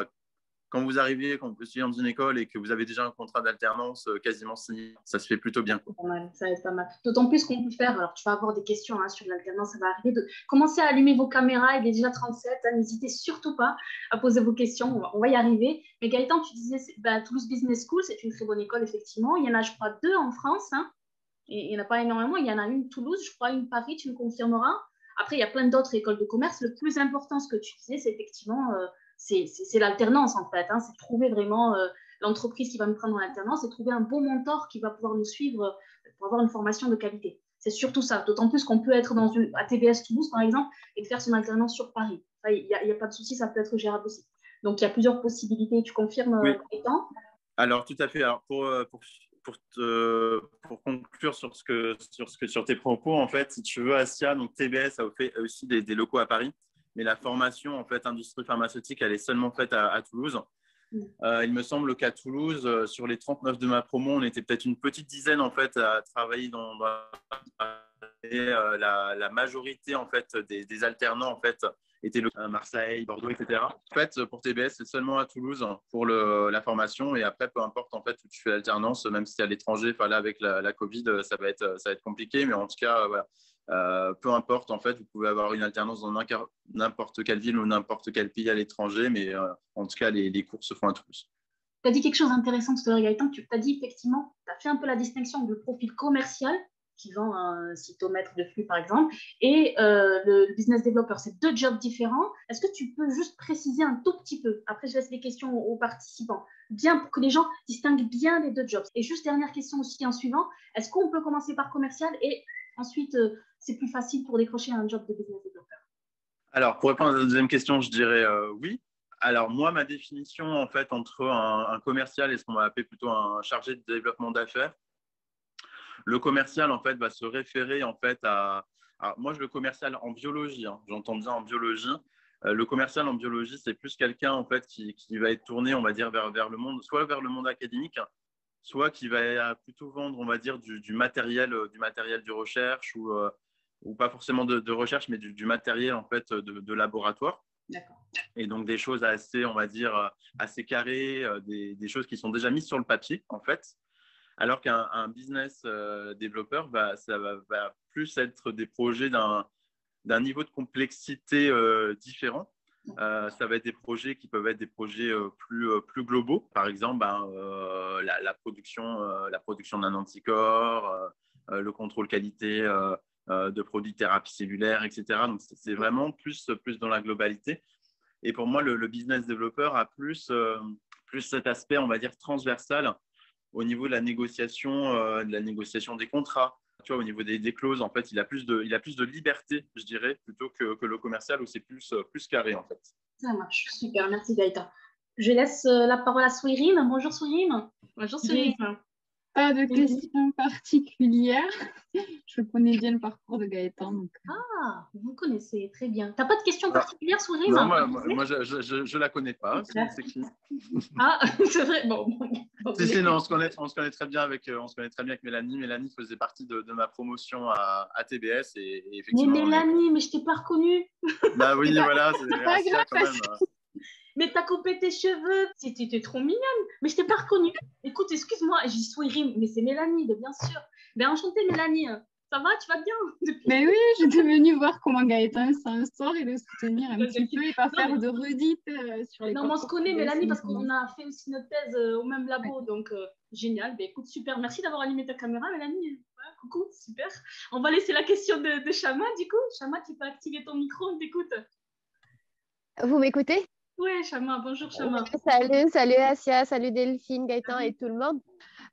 quand vous arrivez, quand vous postulez dans une école et que vous avez déjà un contrat d'alternance quasiment signé, ça se fait plutôt bien. Pas mal, ça va être pas mal. D'autant plus qu'on peut faire, alors tu vas avoir des questions sur l'alternance, ça va arriver, de commencer à allumer vos caméras, il est déjà 37, n'hésitez surtout pas à poser vos questions, on va y arriver. Mais Gaëtan, tu disais, Toulouse Business School, c'est une très bonne école, effectivement. Il y en a, je crois, 2 en France, et il n'y en a pas énormément. Il y en a une Toulouse, je crois, une Paris, tu me confirmeras. Après, il y a plein d'autres écoles de commerce. Le plus important, ce que tu disais, c'est effectivement, c'est l'alternance, en fait. C'est trouver vraiment l'entreprise qui va nous prendre en alternance et trouver un bon mentor qui va pouvoir nous suivre pour avoir une formation de qualité. C'est surtout ça. D'autant plus qu'on peut être à TBS Toulouse, par exemple, et faire son alternance sur Paris. Il n'y a pas de souci, ça peut être gérable aussi. Donc, il y a plusieurs possibilités. Tu confirmes, Oui. Gaëtan ? Alors, tout à fait. Alors, pour conclure sur tes propos, en fait, si tu veux, Asia, donc TBS a aussi des locaux à Paris, mais la formation, en fait, industrie pharmaceutique, elle est seulement faite à Toulouse. Il me semble qu'à Toulouse, sur les 39 de ma promo, on était peut-être une petite dizaine, en fait, à travailler la majorité, en fait, des alternants, en fait, étaient à Marseille, Bordeaux, etc. En fait, pour TBS, c'est seulement à Toulouse pour la formation. Et après, peu importe en fait où tu fais l'alternance, même si c'est à l'étranger, là avec la Covid, ça va être compliqué. Mais en tout cas, voilà. Peu importe, en fait, vous pouvez avoir une alternance dans n'importe quelle ville ou n'importe quel pays à l'étranger. Mais en tout cas, les cours se font à Toulouse. Tu as dit quelque chose d'intéressant tout à l'heure, Gaëtan. Tu as dit effectivement, tu as fait un peu la distinction du profil commercial qui vend un cytomètre de flux, par exemple, et le business developer. C'est 2 jobs différents. Est-ce que tu peux juste préciser un tout petit peu? Après, je laisse les questions aux participants. Bien pour que les gens distinguent bien les 2 jobs. Et juste dernière question aussi en suivant. Est-ce qu'on peut commencer par commercial et ensuite, c'est plus facile pour décrocher un job de business developer? Alors, pour répondre à la deuxième question, je dirais oui. Alors, moi, ma définition, en fait, entre un commercial et ce qu'on va appeler plutôt un chargé de développement d'affaires, le commercial, en fait, va se référer, en fait, alors, moi, je le commercial en biologie, j'entends bien en biologie. Le commercial en biologie, c'est plus quelqu'un, en fait, qui va être tourné, on va dire, vers le monde, soit vers le monde académique, soit qui va plutôt vendre, on va dire, du matériel de recherche ou pas forcément de recherche, mais du matériel, en fait, de laboratoire. D'accord. Et donc, des choses assez, on va dire, assez carrées, des choses qui sont déjà mises sur le papier, en fait. Alors qu'un business développeur, ça va plus être des projets d'un niveau de complexité différent. Ça va être des projets qui peuvent être des projets plus globaux. Par exemple, la production d'un anticorps, le contrôle qualité de produits thérapie cellulaire, etc. Donc, c'est vraiment plus dans la globalité. Et pour moi, le business développeur a plus cet aspect, on va dire, transversal au niveau de la négociation des contrats. Tu vois, au niveau des clauses, en fait, il a plus de liberté, je dirais, plutôt que le commercial où c'est plus carré, en fait. Ça marche. Super, merci Gaëtan. Je laisse la parole à Souirine. Bonjour Souirine. Bonjour Souirine. Pas de questions particulières. Je connais bien le parcours de Gaëtan. Donc... Ah, vous connaissez très bien. T'as pas de questions particulières, Souirine? Non, moi je la connais pas. C'est qui? Ah, c'est vrai. Bon. Non, on se connaît très bien avec Mélanie. Mélanie faisait partie de ma promotion à TBS et effectivement. Mais Mélanie, mais je t'ai pas reconnue. Bah oui, voilà, c'est pas grave quand même. Mais t'as coupé tes cheveux, t'étais trop mignonne, mais je t'ai pas reconnue. Écoute, excuse-moi, j'ai dit Souirine, mais c'est Mélanie, bien sûr. Ben enchantée Mélanie, ça va, tu vas bien? Mais oui, j'étais venue voir comment Gaëtan s'en sort et le soutenir un petit peu et pas faire de redites sur les. Non, mais on se connaît Mélanie parce qu'on a fait aussi notre thèse au même labo, donc génial. Ben écoute, super, merci d'avoir allumé ta caméra Mélanie. coucou, super. On va laisser la question de Chama, du coup. Chama, tu peux activer ton micro, on t'écoute. Vous m'écoutez? Oui, Chama, bonjour Chama. Salut Asia, salut Delphine, Gaëtan et tout le monde.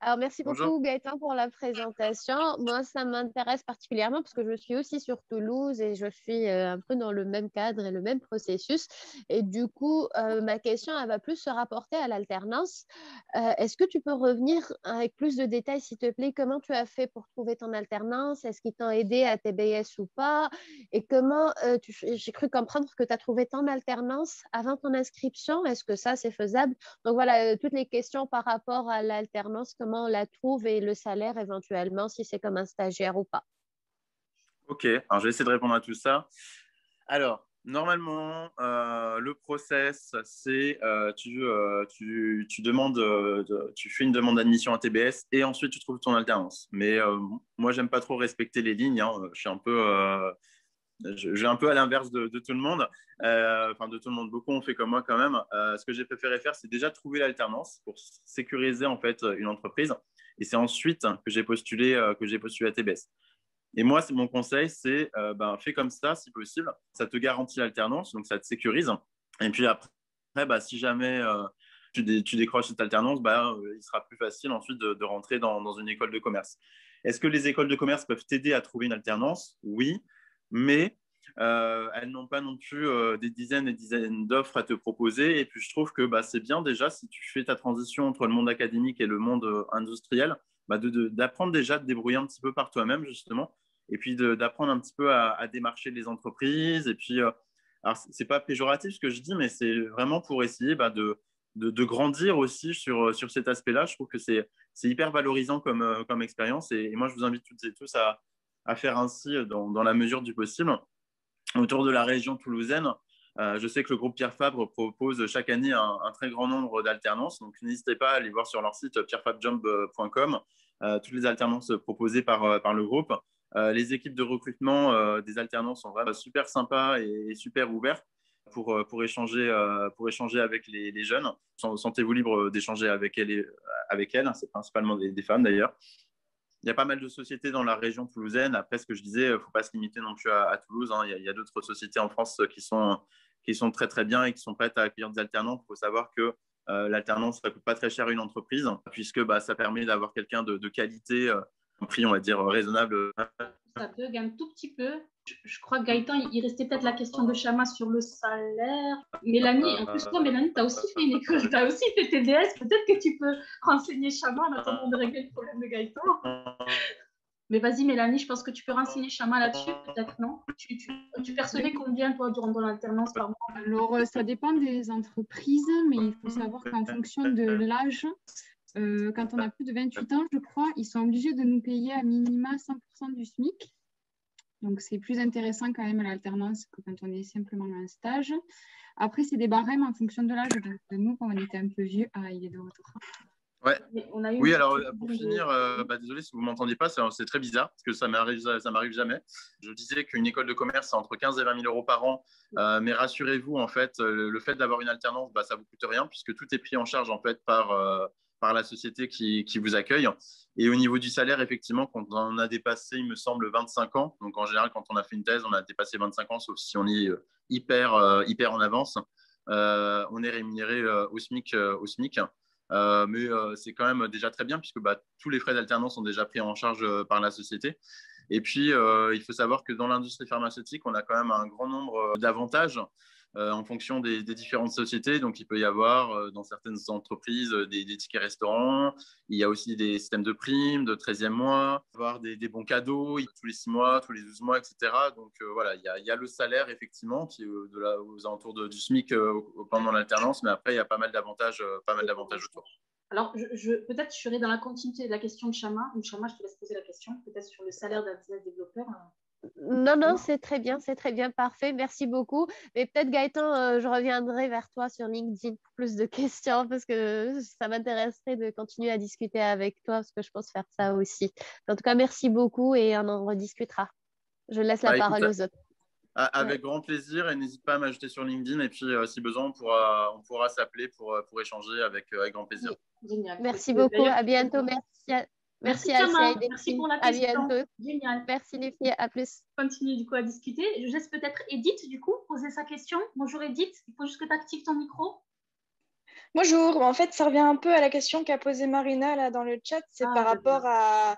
Alors, merci Bonjour. beaucoup Gaëtan pour la présentation. Moi, ça m'intéresse particulièrement parce que je suis aussi sur Toulouse et je suis un peu dans le même cadre et le même processus. Et du coup, ma question, elle va plus se rapporter à l'alternance. Est-ce que tu peux revenir avec plus de détails, s'il te plaît? Comment tu as fait pour trouver ton alternance? Est-ce qu'ils t'ont aidé à TBS ou pas? Et comment, j'ai cru comprendre que tu as trouvé ton alternance avant ton inscription. Est-ce que ça, c'est faisable? Donc voilà, toutes les questions par rapport à l'alternance, comment on la trouve et le salaire éventuellement, si c'est comme un stagiaire ou pas. Ok, alors je vais essayer de répondre à tout ça. Alors, normalement, le process, c'est tu demandes, tu fais une demande d'admission à TBS et ensuite tu trouves ton alternance. Mais moi, j'aime pas trop respecter les lignes. Hein. Je suis un peu, je vais un peu à l'inverse de tout le monde. Enfin, de tout le monde, beaucoup ont fait comme moi quand même. Ce que j'ai préféré faire, c'est déjà trouver l'alternance pour sécuriser en fait une entreprise. Et c'est ensuite que j'ai postulé à TBS. Et moi, mon conseil, c'est fais comme ça si possible. Ça te garantit l'alternance, donc ça te sécurise. Et puis après, si jamais tu décroches cette alternance, il sera plus facile ensuite de rentrer dans une école de commerce. Est-ce que les écoles de commerce peuvent t'aider à trouver une alternance? Oui, mais elles n'ont pas non plus des dizaines et dizaines d'offres à te proposer. Et puis, je trouve que c'est bien déjà, si tu fais ta transition entre le monde académique et le monde industriel, d'apprendre déjà à te débrouiller un petit peu par toi-même, justement, et puis d'apprendre un petit peu à démarcher les entreprises. Et puis, alors, ce n'est pas péjoratif ce que je dis, mais c'est vraiment pour essayer de grandir aussi sur cet aspect-là. Je trouve que c'est hyper valorisant comme expérience. Et moi, je vous invite toutes et tous à faire ainsi dans la mesure du possible. Autour de la région toulousaine, je sais que le groupe Pierre Fabre propose chaque année un très grand nombre d'alternances. Donc, n'hésitez pas à aller voir sur leur site pierrefabjob.com toutes les alternances proposées par le groupe. Les équipes de recrutement des alternances sont vraiment super sympas et super ouvertes pour échanger avec les jeunes. Sentez-vous libre d'échanger avec elles. C'est principalement des femmes d'ailleurs. Il y a pas mal de sociétés dans la région toulousaine. Après, ce que je disais, il ne faut pas se limiter non plus à Toulouse. Hein. Il y a d'autres sociétés en France qui sont très, très bien et qui sont prêtes à accueillir des alternants. Il faut savoir que l'alternance, ça ne coûte pas très cher à une entreprise puisque ça permet d'avoir quelqu'un de qualité, un prix, on va dire, raisonnable. Ça bug un tout petit peu. Je crois que Gaëtan, il restait peut-être la question de Chama sur le salaire. Mélanie, en plus, toi, Mélanie, tu as aussi fait une école, tu as aussi fait TDS. Peut-être que tu peux renseigner Chama en attendant de régler le problème de Gaëtan. Mais vas-y, Mélanie, je pense que tu peux renseigner Chama là-dessus, peut-être, non? Tu percevais combien, toi, durant ton alternance par mois? Alors, ça dépend des entreprises, mais il faut savoir qu'en fonction de l'âge, quand on a plus de 28 ans, je crois, ils sont obligés de nous payer à minima 100% du SMIC. Donc, c'est plus intéressant quand même à l'alternance que quand on est simplement en stage. Après, c'est des barèmes en fonction de l'âge. Donc, nous, quand on était un peu vieux, il est de retour. Ouais. Oui, alors pour finir, désolé si vous ne m'entendiez pas, c'est très bizarre parce que ça m'arrive jamais. Je disais qu'une école de commerce, c'est entre 15 et 20 000 euros par an. Mais rassurez-vous, en fait, le fait d'avoir une alternance, ça ne vous coûte rien puisque tout est pris en charge en fait, par la société qui vous accueille. Et au niveau du salaire, effectivement, quand on a dépassé, il me semble, 25 ans, donc en général, quand on a fait une thèse, on a dépassé 25 ans, sauf si on est hyper en avance, on est rémunéré au SMIC. Mais c'est quand même déjà très bien puisque tous les frais d'alternance sont déjà pris en charge par la société. Et puis, il faut savoir que dans l'industrie pharmaceutique, on a quand même un grand nombre d'avantages en fonction des différentes sociétés. Donc, il peut y avoir dans certaines entreprises des tickets restaurants. Il y a aussi des systèmes de primes, de 13e mois, avoir des bons cadeaux tous les 6 mois, tous les 12 mois, etc. Donc, voilà, il y a le salaire, effectivement, qui est aux alentours du SMIC pendant l'alternance. Mais après, il y a pas mal d'avantages autour. Alors, peut-être je serai dans la continuité de la question de Chama. Chama, je te laisse poser la question, peut-être sur le salaire d'un business développeur. Non, c'est très bien, parfait, merci beaucoup. Mais peut-être Gaëtan, je reviendrai vers toi sur LinkedIn pour plus de questions parce que ça m'intéresserait de continuer à discuter avec toi parce que je pense faire ça aussi. En tout cas, merci beaucoup et on en rediscutera. Je laisse la parole aux autres. Avec grand plaisir et n'hésite pas à m'ajouter sur LinkedIn et puis si besoin, on pourra s'appeler pour échanger avec grand plaisir. Génial. Merci beaucoup, à bientôt, Merci Thomas, Alcia et merci Delphine. pour la À question. bientôt. Génial. Merci les filles, à plus. Continue du coup à discuter. Je laisse peut-être Edith du coup poser sa question. Bonjour Edith, il faut juste que tu actives ton micro. Bonjour, en fait, ça revient un peu à la question qu'a posée Marina là, dans le chat, c'est par rapport à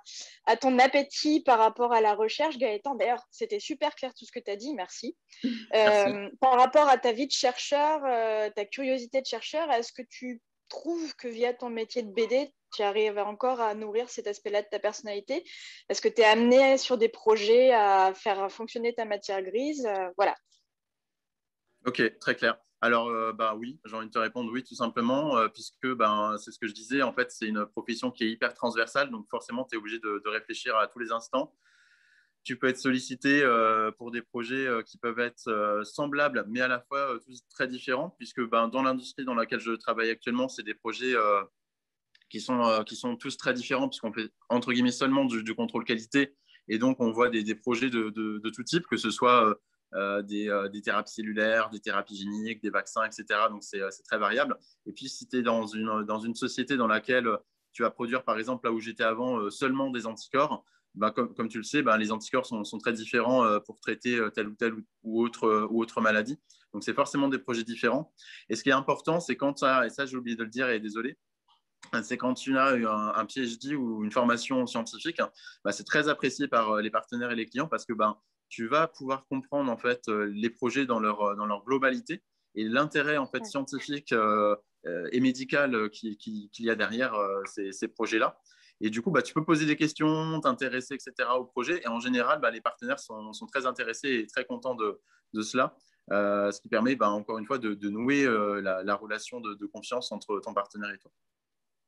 ton appétit, par rapport à la recherche, Gaëtan. D'ailleurs, c'était super clair tout ce que tu as dit, merci. Par rapport à ta vie de chercheur, ta curiosité de chercheur, est-ce que tu trouves que via ton métier de BD, tu arrives encore à nourrir cet aspect-là de ta personnalité? Est-ce que tu es amené sur des projets à faire fonctionner ta matière grise? Voilà. Ok, très clair. Alors, oui, j'ai envie de te répondre oui, tout simplement, puisque c'est ce que je disais, en fait, c'est une profession qui est hyper transversale, donc forcément, tu es obligé de réfléchir à tous les instants. Tu peux être sollicité pour des projets qui peuvent être semblables, mais à la fois tous très différents, puisque dans l'industrie dans laquelle je travaille actuellement, c'est des projets qui sont tous très différents, puisqu'on fait, entre guillemets, seulement du contrôle qualité, et donc on voit des projets de tout type, que ce soit des thérapies cellulaires, des thérapies géniques, des vaccins, etc. Donc, c'est très variable. Et puis, si tu es dans une société dans laquelle tu vas produire, par exemple, là où j'étais avant, seulement des anticorps, comme tu le sais, les anticorps sont très différents pour traiter telle ou autre maladie. Donc, c'est forcément des projets différents. Et ce qui est important, c'est quand tu as, et ça, j'ai oublié de le dire et désolé, c'est quand tu as un PhD ou une formation scientifique, c'est très apprécié par les partenaires et les clients parce que tu vas pouvoir comprendre en fait les projets dans leur globalité et l'intérêt en fait scientifique et médical qu'il y a derrière ces projets-là. Et du coup, tu peux poser des questions, t'intéresser, etc. au projet. Et en général, les partenaires sont très intéressés et très contents de cela. Ce qui permet, encore une fois, de nouer la relation de confiance entre ton partenaire et toi.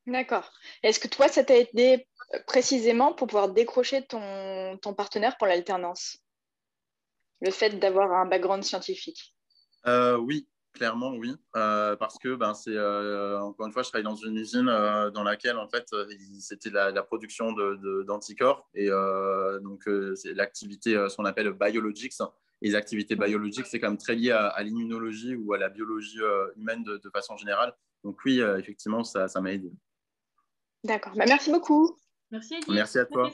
D'accord. Est-ce que toi, ça t'a aidé précisément pour pouvoir décrocher ton partenaire pour l'alternance? Le fait d'avoir un background scientifique? Oui, clairement, oui. Parce que encore une fois, je travaille dans une usine dans laquelle, en fait, c'était la production d'anticorps. Et donc, c'est l'activité, ce qu'on appelle biologics. Et les activités biologiques, c'est quand même très lié à l'immunologie ou à la biologie humaine de façon générale. Donc, oui, effectivement, ça m'a aidé. D'accord. Merci beaucoup. Merci Edith. Merci à toi.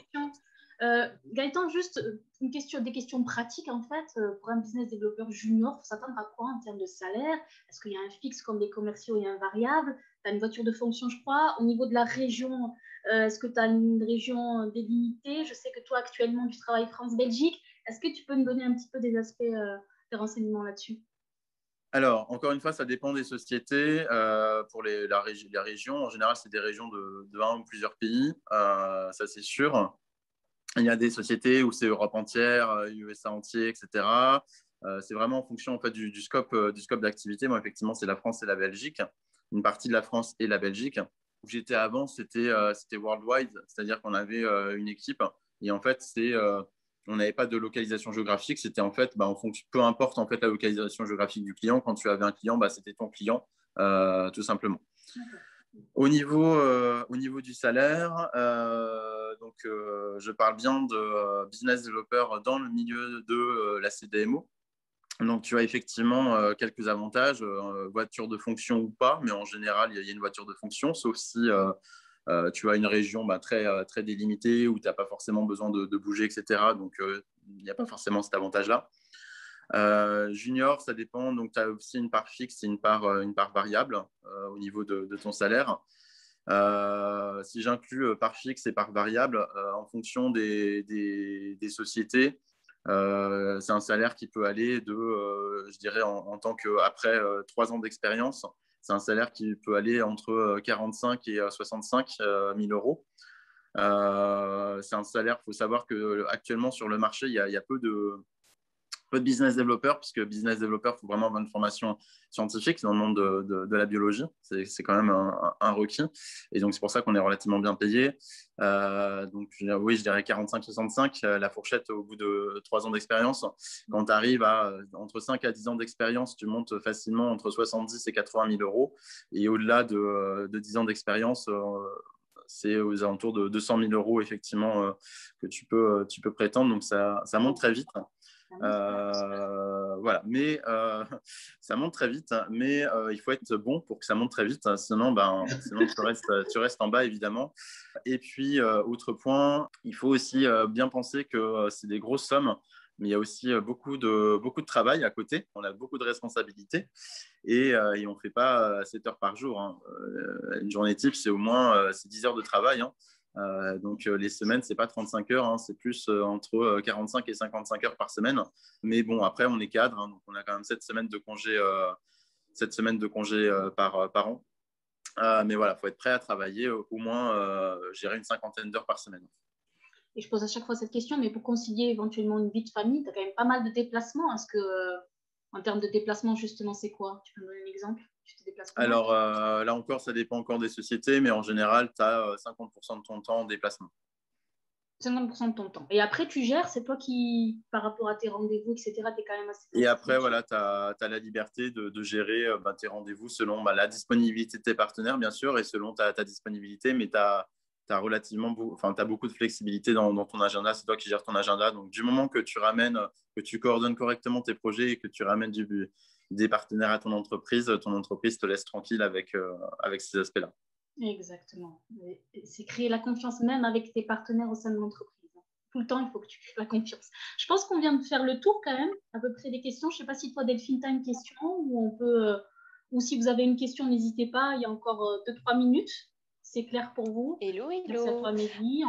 Gaëtan, juste des questions pratiques en fait. Pour un business développeur junior, il faut s'attendre à quoi en termes de salaire? Est-ce qu'il y a un fixe comme des commerciaux et un variable? Tu as une voiture de fonction, je crois. Au niveau de la région, est-ce que tu as une région délimitée? Je sais que toi, actuellement, tu travailles France-Belgique. Est-ce que tu peux me donner un petit peu des aspects, des renseignements là-dessus? Alors, encore une fois, ça dépend des sociétés. Pour les régions, en général, c'est des régions de un ou plusieurs pays, ça c'est sûr. Il y a des sociétés où c'est Europe entière, USA entier, etc. C'est vraiment en fonction en fait, du scope d'activité. Moi, effectivement, c'est la France et la Belgique, une partie de la France et la Belgique. Où j'étais avant, c'était worldwide, c'est-à-dire qu'on avait une équipe et en fait, on n'avait pas de localisation géographique. C'était en fait, en fonction, peu importe en fait la localisation géographique du client. Quand tu avais un client, c'était ton client, tout simplement. Au niveau du salaire, je parle bien de business developer dans le milieu de la CDMO. Donc, tu as effectivement quelques avantages, voiture de fonction ou pas, mais en général, il y a une voiture de fonction, sauf si tu as une région très, très délimitée où tu n'as pas forcément besoin de bouger, etc. Donc, il n'y a pas forcément cet avantage-là. Junior, ça dépend. Donc, tu as aussi une part fixe et une part variable au niveau de ton salaire. Si j'inclus part fixe et part variable, en fonction des sociétés, c'est un salaire qui peut aller je dirais, en tant qu'après 3 ans d'expérience, c'est un salaire qui peut aller entre 45 et 65 000 euros. C'est un salaire, il faut savoir qu'actuellement sur le marché, il y a peu de business développeur, puisque business développeur, il faut vraiment avoir une formation scientifique dans le monde de la biologie. C'est quand même un requis. Et donc, c'est pour ça qu'on est relativement bien payé. Donc, oui, je dirais 45-65, la fourchette au bout de 3 ans d'expérience. Quand tu arrives à entre 5 à 10 ans d'expérience, tu montes facilement entre 70 et 80 000 euros. Et au-delà de 10 ans d'expérience, c'est aux alentours de 200 000 euros, effectivement, que tu peux prétendre. Donc, ça monte très vite. Voilà, mais ça monte très vite, hein, mais il faut être bon pour que ça monte très vite, hein, sinon tu restes en bas évidemment. Et puis, autre point, il faut aussi bien penser que c'est des grosses sommes, mais il y a aussi beaucoup de travail à côté, on a beaucoup de responsabilités et on ne fait pas 7 heures par jour, hein. Une journée type, c'est au moins 10 heures de travail, hein. Donc les semaines, c'est pas 35 heures, hein, c'est plus entre 45 et 55 heures par semaine. Mais bon, après, on est cadre, hein, donc on a quand même 7 semaines de congé, par an. Mais voilà, il faut être prêt à travailler au moins gérer une cinquantaine d'heures par semaine. Et je pose à chaque fois cette question, mais pour concilier éventuellement une vie de famille, tu as quand même pas mal de déplacements. Est-ce que, en termes de déplacement, justement, c'est quoi? Tu peux me donner un exemple? Tu te déplaces comment? Alors là encore, ça dépend encore des sociétés, mais en général, tu as 50% de ton temps en déplacement. 50% de ton temps. Et après, tu gères, c'est toi qui, par rapport à tes rendez-vous, etc., tu es quand même assez... Et après, voilà, tu as la liberté de gérer tes rendez-vous selon la disponibilité de tes partenaires, bien sûr, et selon ta disponibilité, mais tu as beaucoup de flexibilité dans ton agenda. C'est toi qui gères ton agenda. Donc, du moment que tu coordonnes correctement tes projets et que tu ramènes des partenaires à ton entreprise te laisse tranquille avec ces aspects-là. Exactement. C'est créer la confiance même avec tes partenaires au sein de l'entreprise. Tout le temps, il faut que tu crées la confiance. Je pense qu'on vient de faire le tour quand même, à peu près des questions. Je ne sais pas si toi, Delphine, tu as une question ou si vous avez une question, n'hésitez pas. Il y a encore 2-3 minutes. C'est clair pour vous? Hello. Merci à toi, Mehdi.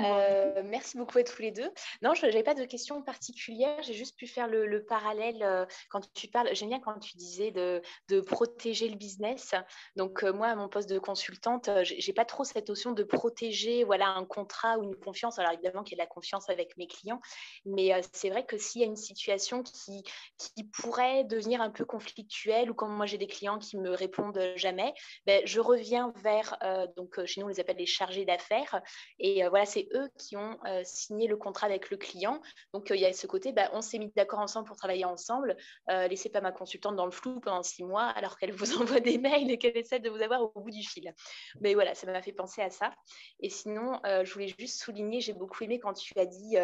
Merci beaucoup à tous les deux. Non, je n'avais pas de questions particulières. J'ai juste pu faire le parallèle quand tu parles. J'aime bien quand tu disais de protéger le business. Donc, moi, à mon poste de consultante, je n'ai pas trop cette notion de protéger un contrat ou une confiance. Alors, évidemment qu'il y a de la confiance avec mes clients. Mais c'est vrai que s'il y a une situation qui pourrait devenir un peu conflictuelle ou quand moi, j'ai des clients qui ne me répondent jamais, je reviens vers, chez nous, on les appelle les chargés d'affaires. Et c'est eux qui ont signé le contrat avec le client. Donc, il y a ce côté, on s'est mis d'accord ensemble pour travailler ensemble. Laissez pas ma consultante dans le flou pendant 6 mois alors qu'elle vous envoie des mails et qu'elle essaie de vous avoir au bout du fil. Mais voilà, ça m'a fait penser à ça. Et sinon, je voulais juste souligner, j'ai beaucoup aimé quand tu as dit...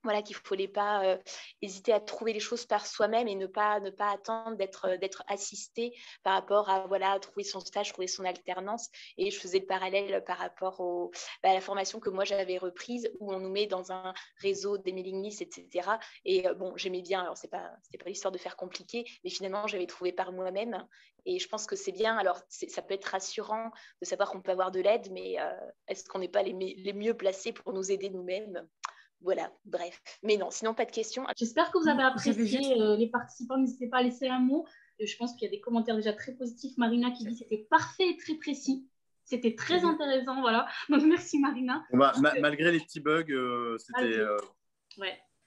qu'il ne fallait pas hésiter à trouver les choses par soi-même et ne pas attendre d'être assisté par rapport à trouver son stage, trouver son alternance. Et je faisais le parallèle par rapport à la formation que moi j'avais reprise où on nous met dans un réseau des mailing lists, etc. Et j'aimais bien, alors c'était pas l'histoire de faire compliqué, mais finalement j'avais trouvé par moi-même. Et je pense que c'est bien. Alors, ça peut être rassurant de savoir qu'on peut avoir de l'aide, mais est-ce qu'on n'est pas les mieux placés pour nous aider nous-mêmes? Voilà, bref. Mais non, sinon, pas de questions. J'espère que vous avez apprécié les participants. N'hésitez pas à laisser un mot. Je pense qu'il y a des commentaires déjà très positifs. Marina qui dit que c'était parfait et très précis. C'était très intéressant, voilà. Donc, merci Marina. Malgré les petits bugs, c'était...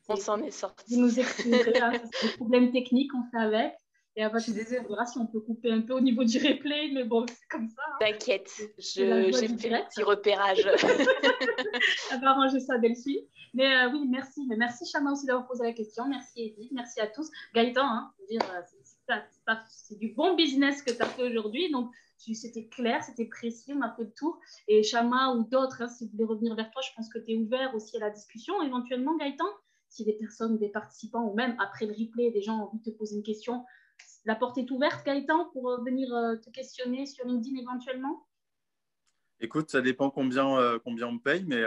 On s'en est sorti. Vous nous excuserez, c'est des problèmes techniques qu'on fait avec. Et après, on verra si on peut couper un peu au niveau du replay, mais bon, c'est comme ça. T'inquiète, j'ai fait un petit repérage. Elle va arranger ça, Delphine. Mais oui, merci. Mais merci, Chama, aussi d'avoir posé la question. Merci, Edith. Merci à tous. Gaëtan, c'est du bon business que tu as fait aujourd'hui. Donc, c'était clair, c'était précis, on a fait le tour. Et Chama ou d'autres, si vous voulez revenir vers toi, je pense que tu es ouvert aussi à la discussion. Éventuellement, Gaëtan, si des personnes, des participants, ou même après le replay, des gens ont envie de te poser une question, la porte est ouverte, Gaëtan, pour venir te questionner sur LinkedIn éventuellement? Écoute, ça dépend combien on me paye, mais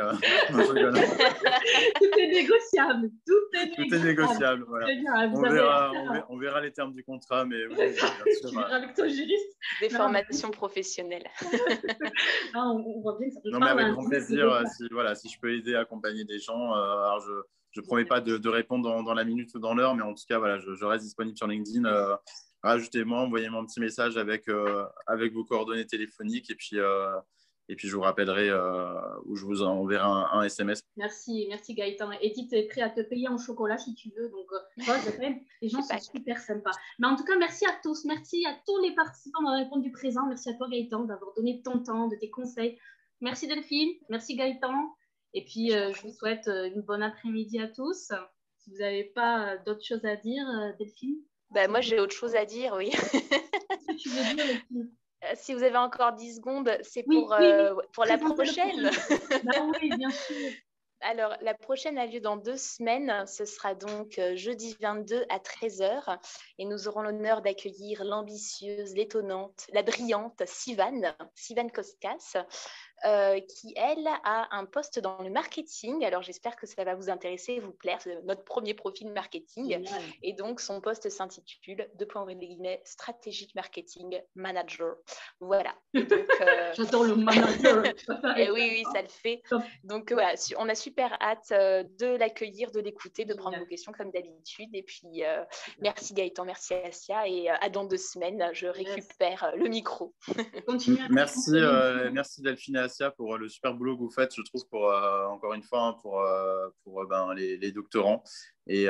tout est négociable. Tout est négociable. Voilà. On verra les termes du contrat, mais oui, bien sûr. Tu verras avec ton juriste. Des formations professionnelles. On voit bien que ça peut mais avec grand plaisir, si je peux aider à accompagner des gens. Alors je ne promets pas de répondre dans la minute ou dans l'heure, mais en tout cas, voilà, je reste disponible sur LinkedIn. Rajoutez-moi, envoyez-moi un petit message avec vos coordonnées téléphoniques et puis je vous rappellerai ou je vous enverrai un SMS. Merci Gaëtan. Edith est prêt à te payer en chocolat si tu veux. Donc, les gens sont super sympas. Mais en tout cas, merci à tous. Merci à tous les participants d'avoir répondu présent. Merci à toi, Gaëtan, d'avoir donné ton temps, de tes conseils. Merci Delphine. Merci Gaëtan. Et puis, je vous souhaite une bonne après-midi à tous. Si vous n'avez pas d'autres choses à dire, Delphine? Moi, j'ai autre chose à dire, oui. Qu'est-ce que tu veux dire, Delphine? Si vous avez encore 10 secondes, c'est pour la prochaine. Oui, bien sûr. Alors, la prochaine a lieu dans 2 semaines. Ce sera donc jeudi 22 à 13h. Et nous aurons l'honneur d'accueillir l'ambitieuse, l'étonnante, la brillante Sivan Koskas, qui, elle, a un poste dans le marketing. Alors, j'espère que ça va vous intéresser et vous plaire. C'est notre premier profil marketing. Génial. Et donc, son poste s'intitule « Strategic Marketing Manager ». Voilà. Et donc, J'adore le manager. et oui, ça le fait. Top. Donc, voilà, on a super hâte de l'accueillir, de l'écouter, de prendre Génial. vos questions comme d'habitude. Et puis, merci Gaëtan, merci Assia. Et à dans 2 semaines, je récupère le micro. Continue à Merci Delphine et Assia pour le super boulot que vous faites, je trouve, pour, encore une fois, pour les doctorants. Et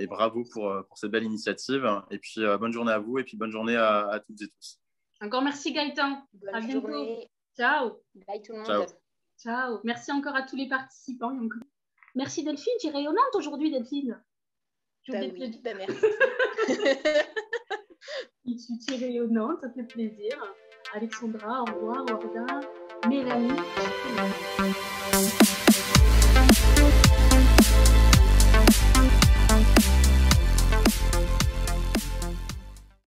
bravo pour cette belle initiative. Et puis, bonne journée à vous et puis bonne journée à toutes et tous. Encore merci Gaëtan. À bientôt. Journée. Ciao. Bye tout le monde. Ciao. Ciao. Merci encore à tous les participants. Merci Delphine. Tu es rayonnante aujourd'hui, Delphine. Oui, merci. Tu es rayonnante, ça fait plaisir. Alexandra, au revoir. Warda, Mélanie.